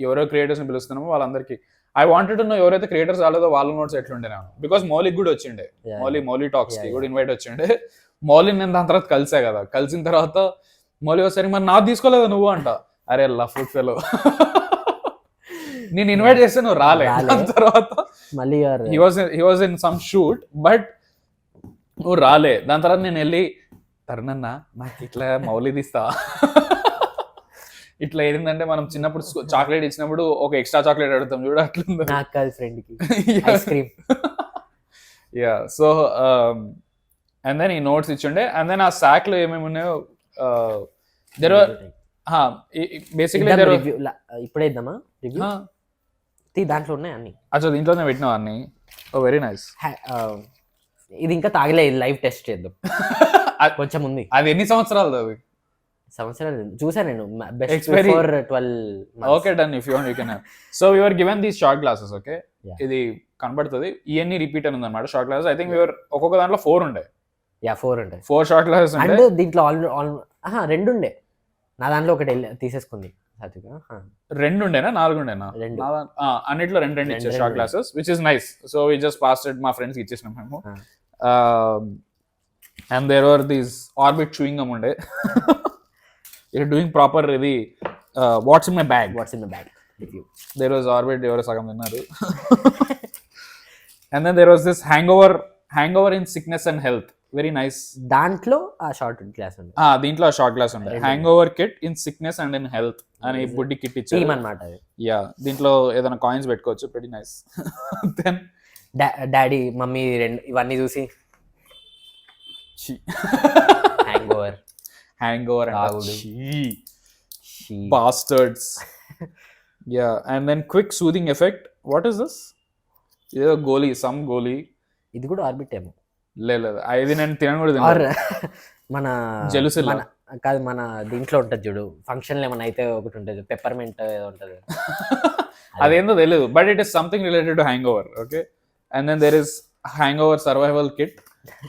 B: ఎవరో creators ని పిలుస్తున్నామో వాళ్ళందరికీ ఐ వాంటెడ్ టు నో ఎవరైతే క్రియేటర్స్ రాలేదో వాళ్ళ నోట్స్ ఎట్లుండేనా, బికాస్ మౌలిక్ కూడా వచ్చిండే, మౌలి టాక్స్ కి కూడా ఇన్వైట్ వచ్చిండే. మౌలిని నేను దాని తర్వాత కలిసా కదా, కలిసిన తర్వాత మౌలి ఒకసారి మరి నాకు తీసుకోలేదా నువ్వు అంట. అరే లఫ్ట్ ఫెలో, నేను ఇన్వైట్ చేస్తే నువ్వు రాలే. దాని తర్వాత
A: మళ్ళీ
B: he was in some shoot, but నువ్వు రాలే. దాని తర్వాత నేను వెళ్ళి తరుణ్ అన్న నాకు ఇట్లా మౌలి తీస్తా, ఇట్లా ఏంటంటే మనం చిన్నప్పుడు చాక్లెట్ ఇచ్చినప్పుడు ఒక ఎక్స్ట్రా చాక్లెట్ అడుగుతాం చూడు, అట్లా
A: ఫ్రెండ్ కి ice cream.
B: So and then ఈ నోట్స్ ఇచ్చిండే, అండ్ దెన్ ఆ సాక్ లో ఏమేమి ఉన్నాయో బేసిక్లీ
A: ఇప్పుడే ఇద్దామా రివ్యూ? దాంట్లో ఉన్నాయి అన్ని.
B: అచ్చా దీంట్లోనే పెట్టినావు అన్ని. ఓ వెరీ నైస్.
A: ఇది ఇంకా తాగలే, లైవ్ టెస్ట్ చేద్దాం. కొంచెం ఉంది.
B: అది ఎన్ని సంవత్సరాలు? అది
A: సంవత్సరాలు చూసా నేను. Best before 12 months.
B: Okay done, if you want you can have. So we were given these short glasses. Okay, ఇది కనబడుతుంది ENE రిపీట్ అని ఉందన్నమాట short glasses. I think we were ఒక్కొక్క దాంట్లో 4 ఉండే.
A: 4 ఉంటాయి.
B: 4 షార్ట్ గ్లాసెస్
A: అంటే దీంట్లో 2 ఉండే. నా దాంట్లో ఒకటి తీసేసుకుంది.
B: 2 ఉండేనా 4 ఉండేనా? అన్నిట్లో 2 ఇచ్చారు short glasses, which is nice. So we just passed it, మా ఫ్రెండ్స్ కి ఇచ్చేసినాం మేము. And there were these Orbit chewing gum ఉండే. you're doing proper ఇది what's in my bag review. There was orbit, ఎవరో సగం తిన్నారు. And then there was this hangover in sickness and health, very nice.
A: దాంట్లో ఆ షార్ట్ గ్లాస్ ఉంది.
B: దీంట్లో ఆ షార్ట్ గ్లాస్ ఉంది. Hangover kit in sickness and in health అని బుడ్డి కిట్ ఇచ్చారు.
A: టీమ్ అన్నమాట అది.
B: దీంట్లో ఏదైనా కాయిన్స్ పెట్టుకోవచ్చు, very nice. Then
A: daddy mummy ఇవన్నీ చూసి
B: hangover and bastards. And then quick soothing effect. What is this? ఏదో గోలీ, సమ్ గోలీ.
A: ఇది కూడా ఆర్బిట్ ఏమో.
B: లేదు ఇది నేను తినకూడదు.
A: మన
B: జెలుసిల్లా
A: కాదు, మన దీంట్లో ఉంటుంది చూడు, ఫంక్షన్ లో ఏమైనా అయితే ఒకటి ఉంటుంది పెప్పర్మెంట్ ఏదో ఉంటుంది.
B: అదేందో తెలియదు, but it is something related to hangover. Okay, and then there is hangover survival kit,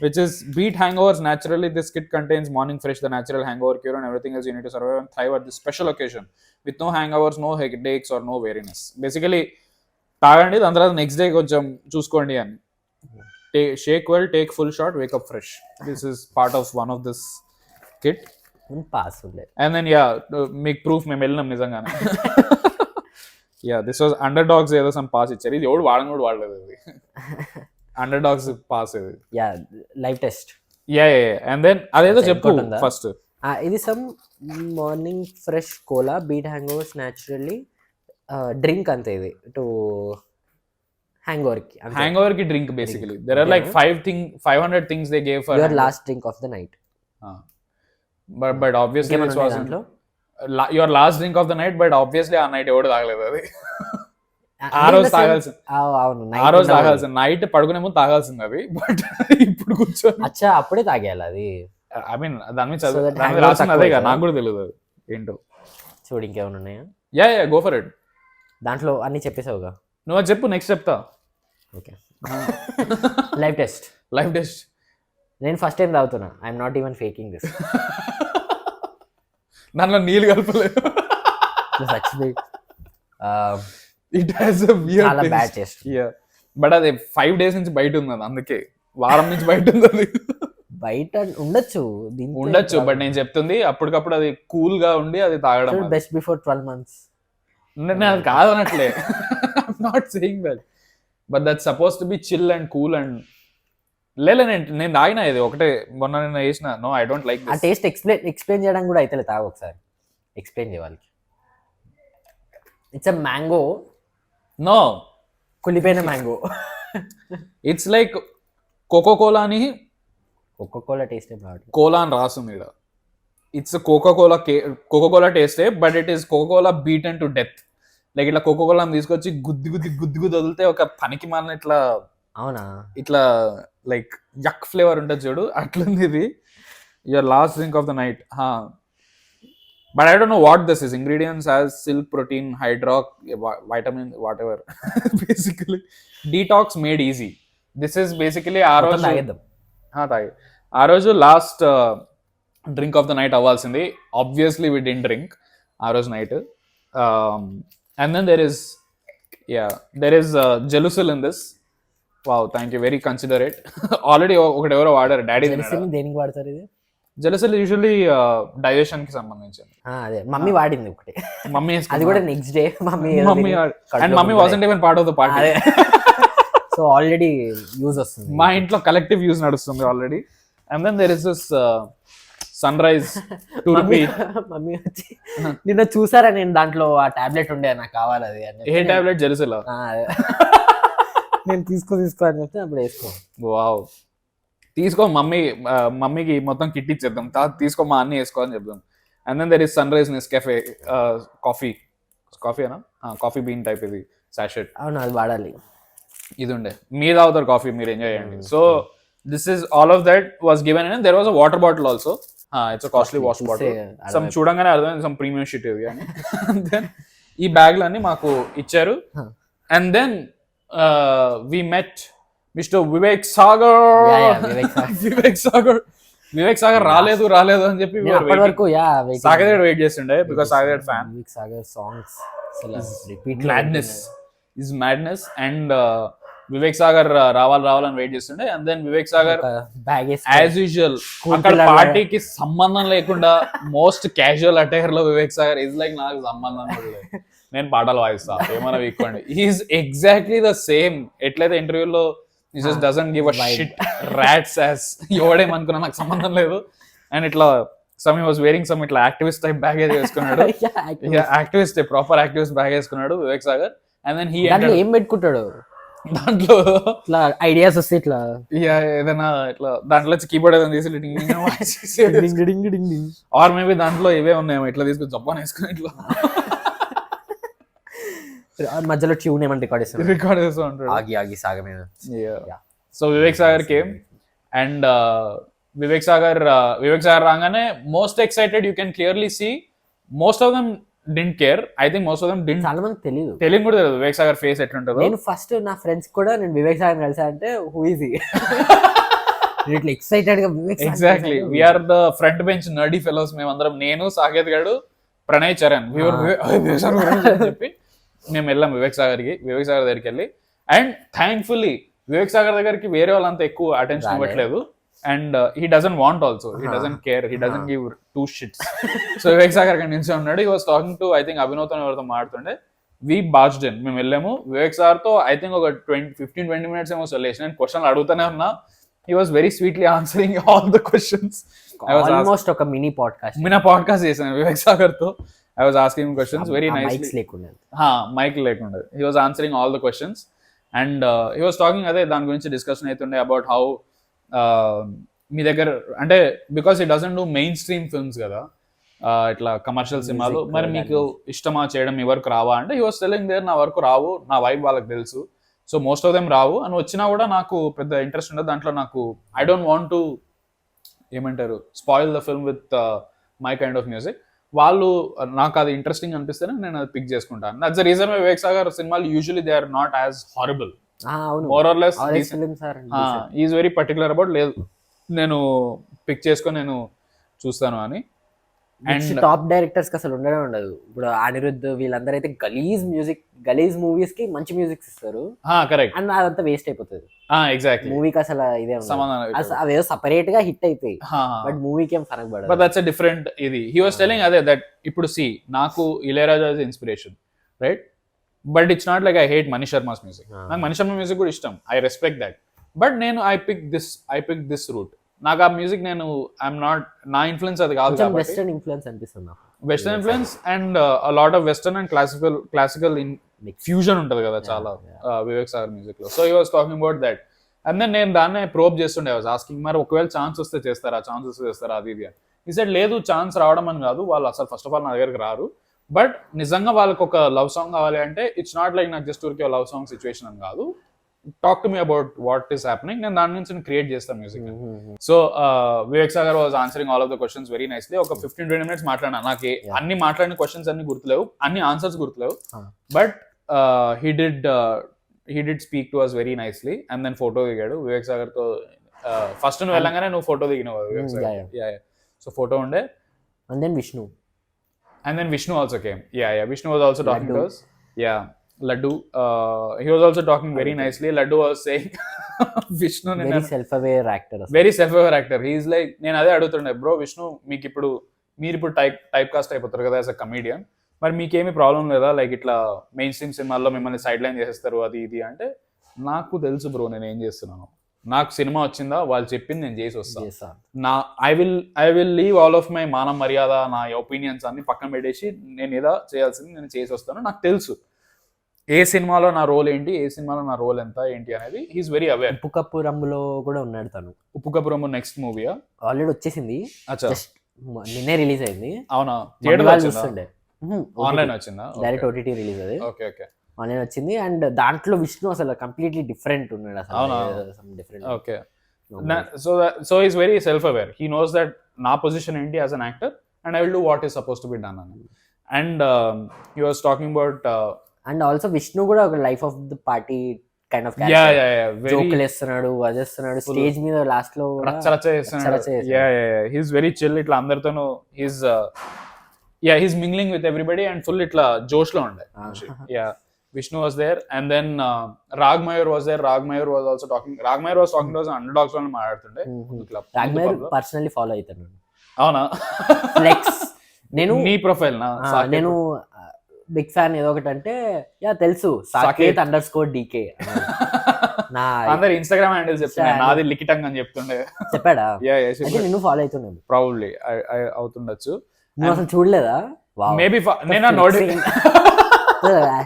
B: which is beat hangovers naturally. This kit contains morning fresh, the natural hangover cure, and everything else you need to survive and thrive at this special occasion with no hangovers, no headaches or no weariness. Basically తాగండి, దాని తర్వాత next day కొంచెం చూసుకోండి అని. Shake well, take full shot, wake up fresh. This is part of one of this kit.
A: Pass ఉండే.
B: And then మీకు proof మేము వెళ్ళినాం నిజంగానే. దిస్ వాజ్ అండర్ డాగ్స్ ఏదో సమ్ పాస్ ఇచ్చారు. ఇది ఎవడు వాడని కూడా వాడలేదు. ఇది అండర్ డాగ్స్ పాస్. ఇది
A: లైవ్ టెస్ట్.
B: అండ్ దెన్ అదేదో చెప్పు ఫస్ట్.
A: ఇది some morning fresh cola beat hangovers naturally drink అంతే. ఇది టు హ్యాంగోవర్ కి drink. Basically there are like 500 things they gave for your last drink of the night. But obviously this wasn't your last drink of the night, but obviously ఆ night ఎవడు తాగలేదు. అది ఆ రోజు తాగాల్సింది, night పడుకునే ముందు తాగాల్సింది అది. బట్ ఇప్పుడు కూర్చొని అప్పుడే తాగేయాలి అది.
B: ఐ మీన్ దాని మీద
A: So that
B: దాని మీద
A: hangover
B: రాసింది అదే
A: తక్కువ
B: నాకు కూడా తెలియదు అది ఏంటో.
A: చూడు ఇంకేమైనా ఉన్నాయా
B: యా గో ఫర్ ఇట్.
A: దాంట్లో అన్ని చెప్పేసావుగా.
B: నువ్వు అది చెప్పు, నెక్స్ట్ చెప్తా.
A: Okay live test.
B: Life test
A: నేను ఫస్ట్ టైం తాగుతున్నా, I'm not even faking this.
B: దాంట్లో నీళ్ళు కలపలేదు. ఇట్ హ్యాస్ ఎ వియర్డ్
A: చాలా బ్యాడ్ టేస్ట్.
B: యా బట్ అది 5 days నుంచి బయట ఉంది, అది అందుకే వారం నుంచి బయట ఉంది అది.
A: బయట ఉండొచ్చు
B: బట్ నేను చెప్తుంది అప్పటికప్పుడు అది కూల్ గా ఉండి అది తాగడం.
A: Best before 12 months.
B: నేను అది కాదు అనట్లే, I'm not saying that, but that suppose to be chill and cool and లేదు. నేను తాగినా ఇది ఒకటే మొన్న నేను వేసిన. నో ఐ డోంట్ లైక్
A: ఆ టేస్ట్ ఎక్స్ప్లెయిన్ చేయడానికి కూడా అయితే తాగు, ఒకసారి ఎక్స్ప్లెయిన్ చేయాలి. It's a mango.
B: నో
A: కులిపోయిన మ్యాంగో.
B: ఇట్స్ లైక్ కోకోకోలా అని,
A: కోకోకోలా టేస్ట్
B: కోలా అని రాస్తుంది ఇక్కడ. ఇట్స్ కోకోకోలా టేస్టే, but it is Coca Cola beaten to death. Like Coca Cola కోకోకోలా తీసుకొచ్చి గుద్ది వదిలితే ఒక పనికి మాలిన ఇట్లా,
A: అవునా,
B: ఇట్లా లైక్ యక్ ఫ్లేవర్ ఉంటుంది చూడు, అట్లుంది ఇది. Your last drink of the night. But I don't know what this is. Ingredients as silk, protein, హైడ్రాక్, vitamin, whatever. Basically detox made easy. This is basically ఆ రోజు last drink of the night అవ్వాల్సింది. Obviously we didn't drink ఆ రోజు night. And then there is Gelusil in this. Wow, thank you, very considerate. Already ఒకటి ఎవరో వాడారు, daddy.
A: దేనికి వాడతారు ఇది?
B: జెలుసిల్ యూజువల్లీ డైజెషన్ కి సంబంధించింది.
A: అదే మమ్మీ వాడింది ఒకటి.
B: మమ్మీ
A: అది కూడా next day mummy
B: and mummy wasn't even part of the party.
A: So already use వస్తుంది,
B: మా ఇంట్లో కలెక్టివ్ యూజ్ నడుస్తుంది already. And then there is this sunrise 2 rupee.
A: Mummy వచ్చి నిన్న చూసారా, నేను దాంట్లో ఆ టాబ్లెట్ ఉండే, నాకు కావాలి అది.
B: ఏ టాబ్లెట్? జెలుసిల్.
A: నేను తీసుకో అని చెప్తే అప్పుడు వేసుకో.
B: వావ్, తీసుకో మమ్మీకి మొత్తం కిట్ ఇచ్చేద్దాం, తీసుకో మా అన్ని వేసుకో అని చెప్దాం. And then there is sunrise Nescafe కాఫీనా, కాఫీ బీన్ టైప్ ఇది సాషెట్.
A: అవును, అది వాడాలి.
B: ఇది ఉండే, మీరు తాగుతారు కాఫీ, మీరు ఎంజాయ్ చేయండి. So this is all of that was given. And there was a water bottle also. It's a costly water bottle. Some చూడంగానే అర్థమైంది, సమ్ ప్రీమియం షిట్ ఇవి అని. దెన్ ఈ బ్యాగ్లన్నీ మాకు ఇచ్చారు. And then we met Mr. Vishwaksen. Vishwaksen రాలేదు అని చెప్పి సాగర్ వెయిట్ చేస్తుండే, because Sagar fan.
A: Sagar songs
B: madness and Vishwaksen రావాలని వెయిట్ చేస్తుండే. And then Vishwaksen as usual అక్కడ పార్టీకి సంబంధం లేకుండా మోస్ట్ క్యాజువల్ అటైర్ లో Vishwaksen ఇస్ లైక్ నాకు సంబంధం లేదు, నేను పాటలు వాయిస్తా, ఏమైనా వీక్కోండి. He's exactly the same. ఎట్లయితే ఇంటర్వ్యూలో he just doesn't give a shit rats as ఎవడేమనుకున్నా నాకు సంబంధం లేదు. అండ్ ఇట్లా he was wearing some ఇట్లా యాక్టివిస్ట్ టైప్ బ్యాగ్ వేసుకున్నాడు. యాక్టివిస్ట్, ప్రాపర్ యాక్టివిస్ట్ బ్యాగ్ వేసుకున్నాడు Vishwaksen. అండ్ దెన్
A: ఏం పెట్టుకుంటాడు
B: దాంట్లో,
A: ఇట్లా ఐడియాస్ వస్తే ఇట్లా
B: ఏదైనా ఇట్లా దాంట్లో కీబోర్డ్ ఏదైనా తీసి ఆర్ మేబీ దాంట్లో ఇవే ఉన్నాయేమో, ఇట్లా తీసుకుని జబ్బాన్ వేసుకుని ఇట్లా
A: మధ్యలో ట్యూన్ ఏమని రికార్డ్ చేస్తూ ఉంటాడు. ఆగి సాగమే.
B: So Vishwaksen came and Vishwaksen రాగానే most excited. You can clearly see most of them didn't care. I think most of them didn't.
A: చాలా మంది తెలియదు
B: కూడా తెలియదు Vishwaksen ఫేస్ ఎట్లుంటుందో.
A: నేను ఫస్ట్ నా ఫ్రెండ్స్ కూడా నేను Vishwaksen కలిసా అంటే హూ ఈజ్ హి ఇట్లా ఎక్సైటెడ్ గా
B: exactly we are the front bench nerdy fellows మేమందరం. నేను, సాకేత్ గాడు, ప్రణయ్, చరణ్ చెప్పి మేము వెళ్ళాం Vishwaksen దగ్గరికి వెళ్ళి. అండ్ థ్యాంక్ఫుల్లీ Vishwaksen దగ్గరికి వేరే వాళ్ళంతా ఎక్కువ అటెన్షన్ ఇవ్వట్లేదు. And he doesn't want also, he doesn't care, he doesn't give 2 shits. So Vishwaksen అక్కడ నుంచి ఉన్నాడు. he was talking to I think అభినవ్తో ఎవరితో మాట్లాడుతుండే. we barged in, మేము వెళ్ళాము Vishwaksen తో. I think ఒక 15-20 minutes ఏమో సొల్యూషన్. నేను క్వశ్చన్లు అడుగుతూనే ఉన్నా. he was very sweetly answering all the questions.
A: almost ఒక మినీ
B: పాడ్కాస్ట్ చేశాను Vishwaksen తో. I was asking him questions very nicely. Mike లేకుండా he was answering all the questions. And he was talking, అదే దాని గురించి డిస్కషన్ అవుతుండే about how మీ దగ్గర అంటే because it doesn't do main stream films కదా, ఇట్లా కమర్షియల్ సినిమాలు. మరి మీకు ఇష్టమా చేయడం, మీ వరకు రావా అంటే హీ వాస్ టెల్లింగ్ దేర్ నా వరకు రావు, నా వైబ్ వాళ్ళకి తెలుసు. సో మోస్ట్ ఆఫ్ దెమ్ రావు అని వచ్చినా కూడా నాకు పెద్ద ఇంట్రెస్ట్ ఉండదు దాంట్లో. నాకు ఐ డోంట్ వాంట్ టు ఏమంటారు spoil the film with my kind of music, వాళ్ళు నాకు అది ఇంట్రెస్టింగ్ అనిపిస్తేనే నేను అది పిక్ చేసుకుంటాను. That's the reason why Vivek Sagar సినిమాలు usually they are not as horrible, more or less is very particular about లేదు నేను పిక్ చేసుకొని నేను చూస్తాను అని.
A: అండ్ టాప్ డైరెక్టర్స్ కి అసలు ఉండనే ఉండదు. ఇప్పుడు అనిరుద్ధ్ వీళ్ళందరూ అయితే గలీజ్ మూవీస్ కి మంచి మ్యూజిక్ ఇస్తారు,
B: కరెక్ట్,
A: అండ్ అదంతా వేస్ట్ అయిపోతుంది.
B: ఎగ్జాక్ట్లీ,
A: మూవీకి అసలు ఇదే అవేదో సపరేట్ గా హిట్ అయితాయి, బట్ మూవీకి ఏం ఫరక్ పడదు.
B: బట్ దట్స్ ఎ డిఫరెంట్ ఇది. హీ వాస్ టెలింగ్ అదే దట్ ఇప్పుడు సి నాకు Ilaiyaraaja is inspiration, right, but it's not like I hate Mani Sharma's music. నాకు మణి శర్మ మ్యూజిక్ కూడా ఇష్టం, ఐ రెస్పెక్ట్ దట్, బట్ నేను ఐ పిక్ దిస్ రూట్. నాకు ఆ మ్యూజిక్ నేను ఐఎమ్ నాట్, నా ఇన్ఫ్లుయెన్స్ అది కాదు,
A: వెస్టర్న్ ఇన్ఫ్లుయెన్స్ అనిపిస్తుంది,
B: western influence and lot of western and classical fusion ఉంటుంది కదా చాలా వివేక్ సాగర్ మ్యూజిక్ లో. So he was talking about that, and then నేను దాన్నే ప్రోబ్ చేస్తుండే, వాజ్ ఆస్కింగ్ మరి ఒకవేళ ఛాన్స్ వస్తే చేస్తారా అది ఇది అని. ఈ సైడ్ లేదు ఛాన్స్ రావడం అని కాదు, వాళ్ళు అసలు ఫస్ట్ ఆఫ్ ఆల్ నా దగ్గరికి రారు, బట్ నిజంగా వాళ్ళకి ఒక లవ్ సాంగ్ కావాలి అంటే ఇట్స్ నాట్ లైక్ నాకు జస్ట్ ఊరికే లవ్ సాంగ్ సిచ్యువేషన్ అని కాదు, talk to me about what is happening, నేను దాని నుంచి క్రియేట్ చేస్తాను music. So Vivek Sagar was answering all of the questions very nicely. ఒక 15-20 minutes మాట్లాడినా, నాకు అన్ని మాట్లాడిన క్వశ్చన్స్ అన్ని గుర్తులేవు, అన్ని ఆన్సర్స్ గుర్తులేవు, but he did speak to us very nicely. And then photo దిగాడు వివేక్ సాగర్ తో. ఫస్ట్ నువ్వు వెళ్ళంగానే నువ్వు ఫోటో దిగినావు వివేక్ సాగర్, సో ఫోటో ఉండే.
A: And then Vishnu
B: also came. Vishnu was also talking to us. Laddu, he was also talking very nicely. Laddu was saying Vishnu
A: very self-aware actor.
B: He is like, నేను అదే అడుగుతుండే, bro Vishnu మీరు ఇప్పుడు type cast అయిపోతారు కదా as a comedian, మరి మీకేమీ problem లేదా like ఇట్లా మెయిన్ స్ట్రీమ్ సినిమాల్లో మిమ్మల్ని సైడ్ లైన్ చేసేస్తారు అది ఇది అంటే, నాకు తెలుసు బ్రో నేను ఏం చేస్తున్నాను, నాకు సినిమా వచ్చిందా వాళ్ళు చెప్పింది నేను చేసి వస్తాను, I will leave all of my మానం మర్యాద నా ఒపీనియన్స్ అన్ని పక్కన పెట్టేసి నేను ఏదో చేయాల్సింది నేను చేసి వస్తాను, నాకు తెలుసు ఏ సినిమాలో నా రోల్ ఏంటి, ఏ సినిమాలో నా రోల్ ఎంత ఏంటి అనేది. He is very aware.
A: ఉప్పు కప్పు రంగులో కూడా ఉన్నాడు తను.
B: ఉప్పు కప్పు రంగు నెక్స్ట్ మూవీయా?
A: ఆల్రెడీ వచ్చేసింది, నిన్నే రిలీజ్ అయింది.
B: అవునా? ఆన్లైన్ వచ్చిందా?
A: డైరెక్ట్ ఓటీటీ రిలీజ్ అది.
B: ఓకే
A: ఆన్లైన్ వచ్చింది. అండ్ దాంట్లో విష్ణు అసలు కంప్లీట్లీ డిఫరెంట్ ఉన్నాడు అసలు.
B: Okay, so is very self aware. He knows that నా పొజిషన్ ఏంటి as an actor and I will do what is suppose to be done అని. And he was talking about
A: and also Vishnu కూడా ఒక life of the party kind of జోకులు వేస్తున్నాడు, అదేస్తున్నాడు stage మీద last లో
B: రచ్చ చేస్తున్నాడు. హీస్ వెరీ చిల్, ఇట్లా అందరితోనూ he's mingling with everybody and full ఇట్లా జోష్ లో ఉండే. Vishnu was there, and then Rag Mayur was there. Rag Mayur was also talking. Rag Mayur was talking to us underdogs lo maatladutunde.
A: Rag Mayur personally follow aitanu.
B: Avuna?
A: Flex. Nenu
B: nee profile na
A: nenu big fan edo okati ante telusu saket_dk నా
B: అందరు Instagram handles చెప్తున్నా, నాది లికిటంగ్ అని చెప్తుండే.
A: చెప్పాడా? అయితే నిన్ను follow అవుతున్నాను.
B: ప్రాబబ్లీ అవుతుండొచ్చు.
A: నువ్వు అసలు చూడలేదా?
B: మేబీ నేను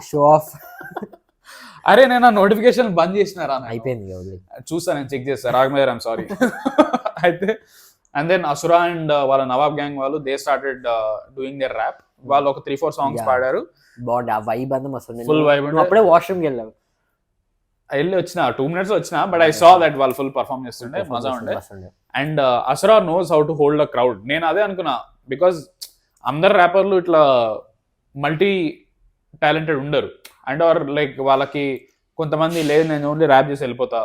A: షో ఆఫ్.
B: అరే నేను నోటిఫికేషన్ బంద్ చేసినారా?
A: అయిపోయింది,
B: చూస్తా, నేను చెక్ చేస్తాను. రాగమేర్, ఐమ్ సారీ. అయితే అండ్ దెన్ అసురా అండ్ వాళ్ళ నవాబ్ గ్యాంగ్ వాళ్ళు they started doing their rap. వాళ్ళు ఒక 3-4 సాంగ్స్ పాడారు.
A: బాగుంది ఆ వైబ్ అంతా, మస్తు
B: ఫుల్ వైబ్.
A: అప్పుడే వాష్రూమ్కి వెళ్ళావు?
B: వెళ్ళి వచ్చిన 2 minutes వచ్చిన, బట్ ఐ సా దట్ వాళ్ళు ఫుల్ పర్ఫార్మ్ చేస్తుండే, మజా ఉండే. And అసురా knows how to hold a crowd. నేను అదే అనుకున్నా, బికాస్ అందరు ర్యాపర్లు ఇట్లా మల్టీ టాలెంటెడ్ ఉండరు. అండ్ ఆర్ లైక్ వాళ్ళకి కొంతమంది లేదు నేను ఓన్లీ ర్యాప్ చేసి వెళ్ళిపోతా,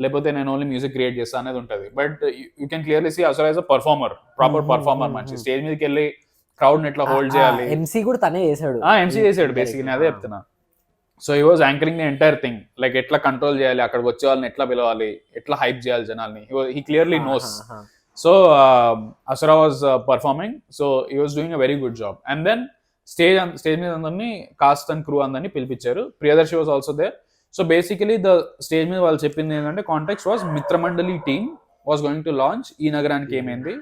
B: లేకపోతే నేను ఓన్లీ మ్యూజిక్ క్రియేట్ చేస్తా అనేది ఉంటుంది. But you can clearly see అసలు as a performer, proper performer. మంచి స్టేజ్ మీదకి వెళ్ళి క్రౌడ్ ఎట్లా హోల్డ్ చేయాలి.
A: ఎంసీ కూడా తనే చేశాడు.
B: ఎంసీ చేశాడు బేసిక్లీ, అదే చెప్తున్నా. So he was anchoring the entire thing, like ఎట్లా కంట్రోల్ చేయాలి, అక్కడికి వచ్చే వాళ్ళని ఎట్లా పిలవాలి, ఎట్లా హైప్ చేయాలి జనాల్ని. He clearly knows. So Asura was performing, so he was doing a very good job. And then stage మీద అందరినీ కాస్ట్ అండ్ క్రూ అందరినీ పిలిపించారు. Priyadarshi was also there. So basically the stage మీద వాళ్ళు చెప్పింది ఏంటంటే, contacts was Mitramandali team was going to launch Ee నగరానికి Emaindi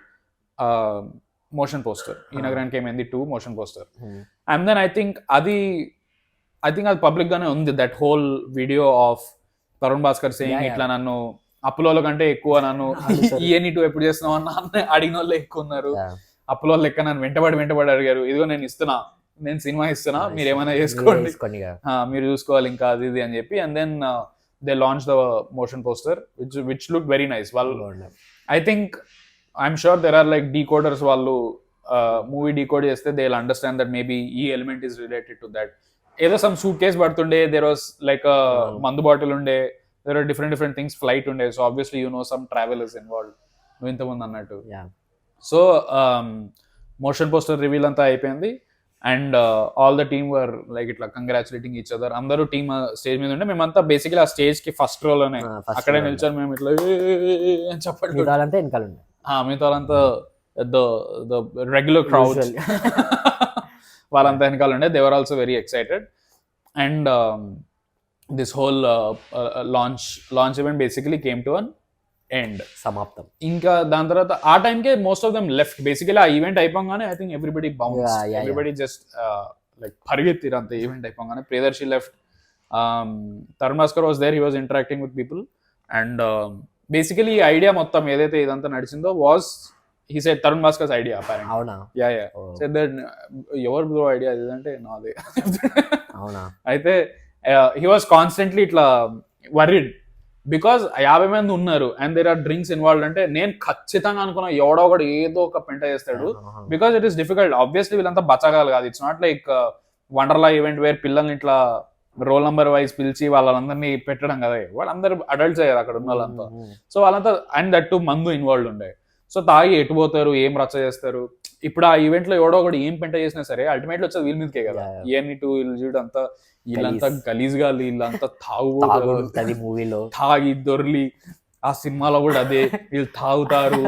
B: motion poster, Ee నగరానికి Emaindi 2 motion poster. And then I think అది పబ్లిక్ గానే ఉంది, that whole video of Tarun Bhaskar saying ఇట్లా నన్ను అప్పులో కంటే ఎక్కువ నన్ను ENE 2 ఎప్పుడు చేస్తున్నావు అన్న అడిగిన వాళ్ళు ఎక్కువ ఉన్నారు, అప్పులో లెక్క నన్ను వెంటబడి అడిగారు, ఇదిగో నేను ఇస్తున్నా, నేను సినిమా ఇస్తున్నా, మీరు ఏమైనా చేసుకోండి, మీరు చూసుకోవాలి ఇంకా అది ఇది అని చెప్పి. And then they launch the motion poster which look very nice. వాళ్ళు I think I'm sure there are like decoders, వాళ్ళు మూవీ డీకోడ్ చేస్తే they will understand that maybe ఈ element is related to that. ఏదో some suitcase పడుతుండే, there was like మందు bottle ఉండే, there are different things, flight ఉండే, so obviously you know some travel is involved, నువ్వు ఇంతకుముందు అన్నట్టు. సో మోషన్ పోస్టర్ రివీల్ అంతా అయిపోయింది and all the team were like ఇట్లా కంగ్రాచులేటింగ్ ఈచ్ అదర్. అందరూ టీమ్ స్టేజ్ మీద ఉండే, మేమంతా బేసికలీ ఆ స్టేజ్ కి ఫస్ట్ రో లోనే అక్కడే నిల్చొని మేము ఇట్లా అని చెప్పండి, మిగతా వాళ్ళంతా ద రెగ్యులర్ క్రౌడ్ వాళ్ళంతా వెనకాల ఉండే. They were also very excited and this whole launch event basically came to an end,
A: సమాప్తం.
B: ఇంకా దాని తర్వాత ఆ టైంకే most of them left. Basically ఆ ఈవెంట్ అయిపోగానే I think everybody bounce, everybody just like పరిగెత్తిరు అంత ఈవెంట్ అయిపోగానే. Priyadarshi left, Tarun Bhaskar was there, he was interacting with people and basically ఈ ఐడియా మొత్తం ఏదైతే ఇదంతా నడిచిందో was he said Tharun Bhasker's idea apparently.
A: అవునా?
B: said that your bro idea ఇదంటే నాదే.
A: అవునా?
B: అయితే he was constantly ఇట్లా worried because 50 మంది ఉన్నారు and there are drinks involved అంటే నేను ఖచ్చితంగా అనుకున్నా ఎవడో ఒకటి ఏదో ఒక పెంట చేస్తాడు, because it is difficult. Obviously వీళ్ళంతా బచ్చగాలు కాదు, it's not like Wonderla event wear పిల్లల్ని ఇట్లా రోల్ నంబర్ వైజ్ పిలిచి వాళ్ళందరినీ పెట్టడం కదా, వాళ్ళందరూ అడల్ట్సే కదా అక్కడ ఉన్న వాళ్ళంతా. సో వాళ్ళంతా అండ్ దట్ టు మందు ఇన్వాల్వ్డ్ ఉండే. సో తాగి ఎటు పోతారు, ఏం రచ్చ చేస్తారు. ఇప్పుడు ఆ ఈవెంట్ లో ఎవడో ఒకటి ఏం పెంట చేసినా సరే అల్టిమేట్లీ వచ్చేది వీళ్ళ మీదకే కదా. ENE వీళ్ళు అంతా వీళ్ళంతా గలీజ్గా వీళ్ళంతా తాగుతారు,
A: మూవీలో తాగి
B: దొర్లి. ఆ సినిమాలో కూడా అదే, వీళ్ళు తాగుతారు,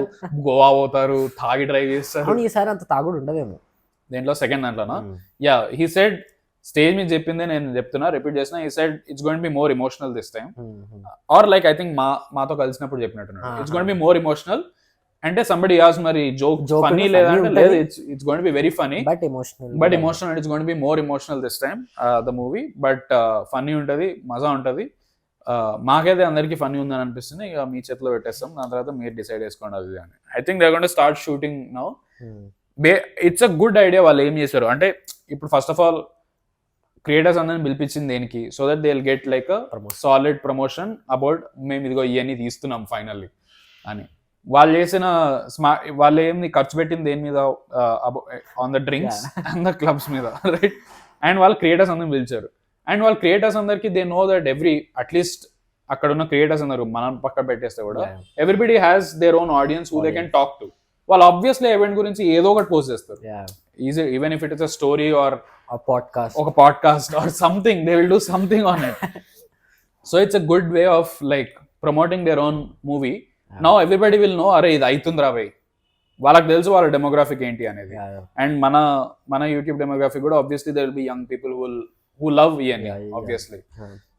B: గోవా పోతారు, తాగి డ్రైవ్ చేస్తారు.
A: ఈసారి అంత తాగుడు ఉండదేమో
B: దేంట్లో, సెకండ్ దాంట్లోనా? యా, హీ సెడ్ స్టేజ్ మీద చెప్పిందే నేను చెప్తున్నా, రిపీట్ చేసిన. He said it's going to be more emotional this time, or like I think మాతో కలిసినప్పుడు చెప్పినట్టున్నాడు, it's going to be more emotional. అంటే somebody asked మరి joke funny లేదంటే లేదు, it's going to be very funny but emotional and it's going to be more emotional this time, the movie, but funny ఉంటది, మజా ఉంటది. మాకైతే అందరికి funny ఉందని అనిపిస్తుంది. ఇక మీ చేతిలో పెట్టేస్తాం, దాని తర్వాత మీరు డిసైడ్ చేసుకోండి అది అని. I think they are going to start shooting now. It's a good idea. వాళ్ళు ఏం చేశారు అంటే, ఇప్పుడు ఫస్ట్ ఆఫ్ ఆల్ క్రియేటర్స్ అందరిని పిలిపించింది దేనికి, so that they will get like a solid promotion about మేము ఇదిగో ఇవన్నీ తీస్తున్నాం ఫైనల్లీ అని. వాళ్ళు చేసిన వాళ్ళు ఏమి ఖర్చు పెట్టింది దేని మీద, on the drinks and the clubs మీద, రైట్? అండ్ వాళ్ళు క్రియేటర్స్ అందరిని పిలిచారు అండ్ వాళ్ళ క్రియేటర్స్ అందరికి దే నో దట్ అట్లీస్ట్ అక్కడ ఉన్న క్రియేటర్స్ అందరూ మనం పక్క పెట్టేస్తే కూడా everybody has their own audience who they can talk to. వాళ్ళు ఆబ్వియస్లీ ఈవెంట్ గురించి ఏదో ఒకటి పోస్ట్ చేస్తారు, even if it is a story or ఒక podcast or something, they will do something on it. So it's a good way of like promoting their own movie. Now everybody will know, అరే ఇది అవుతుందిరా భయ్, వాళ్ళకి తెలుసు వాళ్ళ demographic ఏంటి అనేది. అండ్ మన యూట్యూబ్ డెమోగ్రాఫిక్ కూడా obviously there will be young people who love ENE obviously.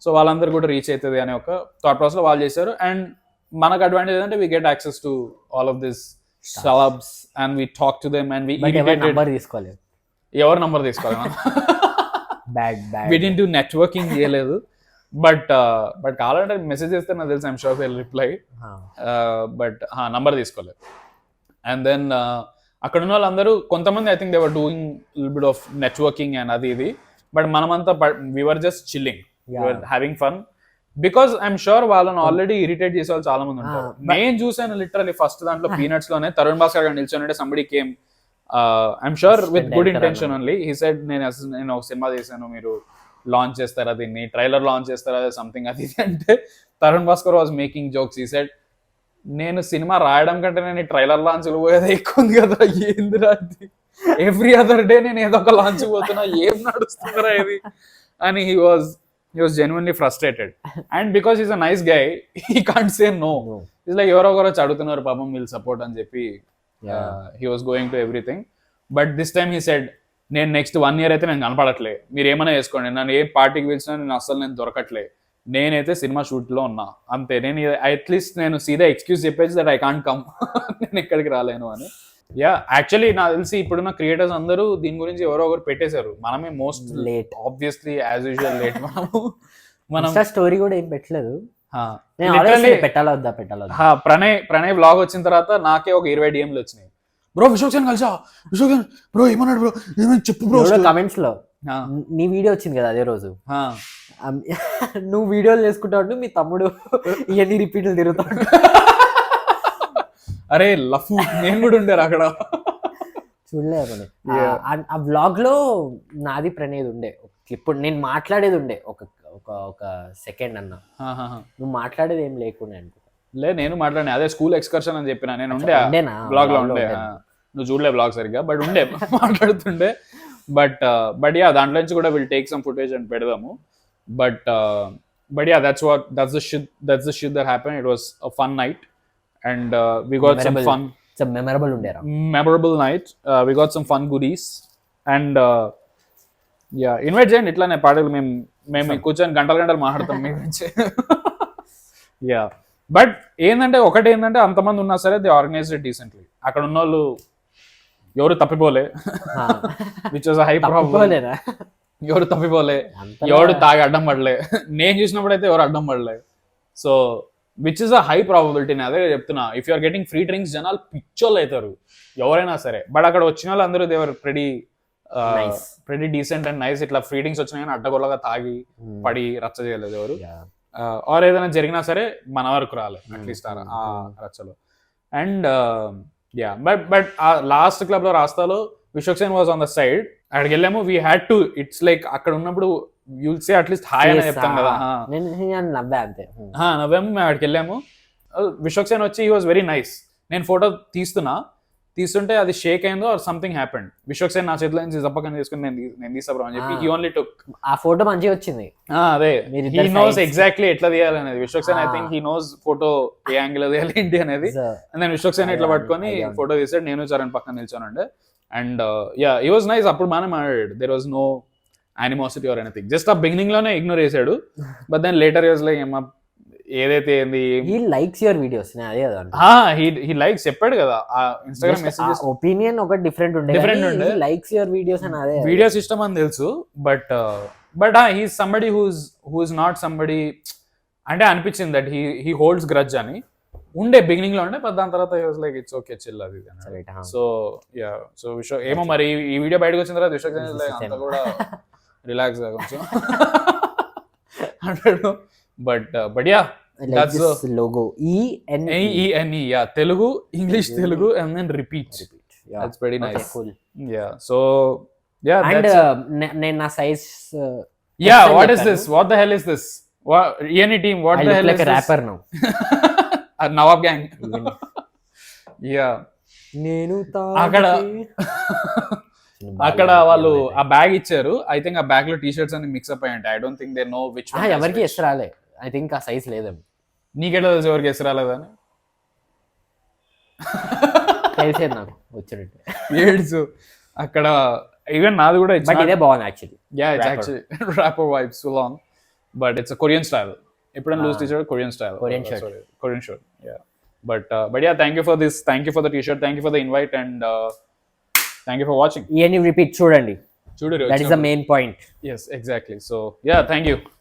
B: So వాళ్ళందరూ కూడా రీచ్ అవుతుంది అనే ఒక థాట్ ప్రాసెస్ లో వాళ్ళు చేశారు. అండ్ మనకు అడ్వాంటేజ్ అంటే we get access to all of this celebs and we talk to them and we
A: ఎవరి నంబర్
B: తీసుకోవాలి
A: but
B: we didn't do networking చేయలేదు. బట్ కావాలంటే మెసేజ్ చేస్తే నాకు తెలుసు, I'm sure they will reply. But number తీసుకోలేదు. And then అక్కడ ఉన్న వాళ్ళందరూ కొంతమంది I think they were doing little bit of networking and అది ఇది, బట్ మనమంతా we were just chilling, we were having fun. Because I'm sure వాళ్ళని already irritate చేసే వాళ్ళు చాలా మంది ఉంటారు. నేను చూసాను లిటరలీ ఫస్ట్ దాంట్లో పీనట్స్ లోనే తరుణ్ భాస్కర్ గారు నిల్చొని somebody came, I'm sure with good intention only. He said నేను ఒక సినిమా చేశాను, మీరు లాంచ్ చేస్తారా దీన్ని, ట్రైలర్ లాంచ్ చేస్తారా సంథింగ్ అది అంటే Tarun Bhaskar was making jokes. ఈ సెడ్ నేను సినిమా రాయడం కంటే నేను ట్రైలర్ లాంచ్ పోయేది ఎక్కువ ఉంది కదా, ఏందిరా అది, ఎవ్రీ అదర్ డే నేను ఏదో ఒక లాంచ్ పోతున్నా, ఏం నడుస్తుందిరా ఇది అని. He was genuinely frustrated and because he's a nice guy he can't say no. He's like ఎవరో అడుగుతున్నారు పాపం వీళ్ళు సపోర్ట్ అని చెప్పి he was going to everything. But this time he said నేను నెక్స్ట్ 1 year అయితే నేను కనపడట్లే, మీరు ఏమైనా చేసుకోండి, నన్ను ఏ పార్టీకి పిలిచినా నేను దొరకట్లే, నేనైతే సినిమా షూట్ లో ఉన్నా అంతే. నేను అట్లీస్ట్ నేను సీదా ఎక్స్క్యూజ్ చెప్పేసి దట్ ఐ కాంట్ కమ్, నేను ఎక్కడికి రాలేను అని. యా, యాక్చువల్లీ నాకు తెలిసి ఇప్పుడున్న క్రియేటర్స్ అందరూ దీని గురించి ఎవరో ఒకరు పెట్టేశారు, మనమే most late, obviously as usual late. మనం స్టోరీ కూడా ఏం పెట్టలేదు. ప్రణయ్ బ్లాగ్ వచ్చిన తర్వాత నాకే ఒక 20 DMలు వచ్చినాయి, బ్రో విశ్వక్సేన్ కలిసా, విశ్వక్సేన్ బ్రో ఏమన్నాడు బ్రో, ఏమైనా చెప్పు బ్రో. కమెంట్స్ లో నీ వీడియో వచ్చింది కదా అదే రోజు, నువ్వు వీడియోలు చేసుకుంటా ఉంటూ మీ తమ్ముడు ENE రిపీట్లు తిరుగుతాడు. అరే లఫు నేను కూడా ఉండారు అక్కడ.
A: చూడలేదు ఆ వ్లాగ్ లో నాది ప్రణేది ఉండే ఇప్పుడు నేను మాట్లాడేది ఉండే ఒక ఒక ఒక సెకండ్ అన్న. నువ్వు మాట్లాడేది ఏం లేకుండా అనుకో.
B: లేదు నేను మాట్లాడే అదే స్కూల్ ఎక్స్కర్షన్ అని చెప్పిన నేను ఉండే బ్లాగ్ లో ఉండే. నువ్వు చూడలే బ్లాగ్ సరిగ్గా బట్ ఉండే మాట్లాడుతుండే. బట్ యా దాంట్లో నుంచి కూడా will take some footage and పెడదాము. But yeah that's the shit that happened. It was a fun night and we got some fun.
A: It's a
B: memorable night. We got some fun goodies and yeah, invite చేయండి ఇట్లానే పాటలు మేము కూర్చొని గంటలు మాట్లాడతాం మీ గురించి. Yeah but ఒకటి ఏంటంటే అంతమంది ఉన్నా సరే దే ఆర్గనైజ్డ్ డీసెంట్లీ. అక్కడ ఉన్న వాళ్ళు ఎవరు తప్పిపోలే, విచ్ వాజ్ హై ప్రాబ్లం. ఎవరు తప్పిపోలే, ఎవడు తాగి అడ్డం పడలే. నేను చూసినప్పుడు అయితే ఎవరు అడ్డం పడలే. So which is a high probability. నేను అదే చెప్తున్నా, if you are getting free drinks జనాలు పిచ్చోళ్ళు అవుతారు ఎవరైనా సరే. బట్ అక్కడ వచ్చిన వాళ్ళు అందరూ దేవర్ pretty decent and nice. ఇట్లా ఫ్రీ డ్రింక్స్ వచ్చినా కానీ అడ్డగొల్లగా తాగి పడి రచ్చ చేయలేదు ఎవరు. ఆర్ ఏదైనా జరిగినా సరే మన వరకు రాలే అట్లీస్ట్ ఆ రచ్చలో. And yeah but last club లో రాస్తాలో Vishwaksen was on the side. అక్కడికి వెళ్ళాము. We had to, it's like అక్కడ ఉన్నప్పుడు యుల్ సే అట్లీస్ట్ హాయ్ అని చెప్తాం కదా. నవ్వాము. మేము అక్కడికి వెళ్ళాము. విశ్వక్సేన్ వచ్చి హీ వాజ్ వెరీ నైస్. నేను ఫోటో తీస్తుంటే అది షేక్ అయిందో ఆర్ సంథింగ్ హ్యాపెండ్. విశ్వక్సేన్ నా చేతిలో నుంచి జప్పకని తీసుకుని నేను తీస్తా బ్రో అని చెప్పి హీ ఓన్లీ టుక్.
A: ఆ ఫోటో మంచిగా వచ్చింది.
B: అదే హీ నోస్ ఎగ్జాక్ట్లీ ఎట్లా తీయాలి అనేది. Vishwaksen I think he knows photo A angle తీయాలి ఏంటి అనేది. అండ్ నేను విశ్వక్సేన్ ఇట్లా పట్టుకొని ఫోటో తీసాడు. నేను చరణ్ పక్కన నిల్చోనండి. And yeah he was nice. అప్పుడు బాగానే మాట్లాడాడు. There was no animosity or anything. Just ఆ బిగినింగ్ లోనే ఇగ్నోర్ చేశాడు. But then later years like ఏదైతే ఏంది
A: హీ లైక్స్ యువర్ వీడియోస్. అదే కదా
B: హీ లైక్స్ చెప్పాడు కదా ఇన్‌స్టాగ్రామ్ మెసేజెస్.
A: ఒపీనియన్ ఒక డిఫరెంట్ ఉండే. లైక్స్ యువర్ వీడియోస్ అని అదే
B: వీడియోస్ ఇష్టం అని తెలుసు. But he is somebody who is not somebody అంటే అనిపించింది దట్ హీ హోల్డ్స్ గ్రడ్జ్ అని ఉండే బిగినింగ్ లో ఉండే. బట్ దాని తర్వాత he was like it's okay chill అది. సో యా సో ఏమో మరి ఈ వీడియో బయటకు వచ్చిన తర్వాత విశ్వక్సేన్ అంతా కూడా రిలాక్స్ గా కొంచెం అంటాడు. But yeah that's the
A: logo
B: ENE yeah Telugu English Telugu and then repeat.
A: Yeah,
B: that's pretty nice.
A: Okay, cool.
B: Yeah, so yeah,
A: and నేను నా size
B: yeah what is this, what the hell is this, what ENE team, what the hell is this?
A: I look like a rapper now.
B: Nawab gang. Yeah,
A: నేను
B: అక్కడ వాళ్ళు ఆ bag ఇచ్చారు. I think ఆ bag లో T shirts అన్ని mix up అయ్యి ఉంటాయి. I don't think they know which one.
A: ఎవరికి ఎస్ రాలే. ఐ థింక్ ఆ సైజ్ లేదేమో.
B: నీకెట్లా తెలుసు ఎవరికి ఎస్ రాలేదని?
A: తెలిసేది నాకు వచ్చినట్టు
B: ఏడ్స్ అక్కడ. ఈవెన్ నాది కూడా
A: ఇదే బాగుంది actually.
B: Yeah it's actually rapper vibes so long but it's Korean style. ఎప్పుడైనా loose T shirt Korean style, Korean shirt. Yeah but yeah thank you for this, thank you for the T shirt, thank you for the invite and thank you for watching.
A: ENE Repeat చూడండి.
B: చూడరు.
A: That is the main point.
B: Yes, exactly. So yeah, thank you.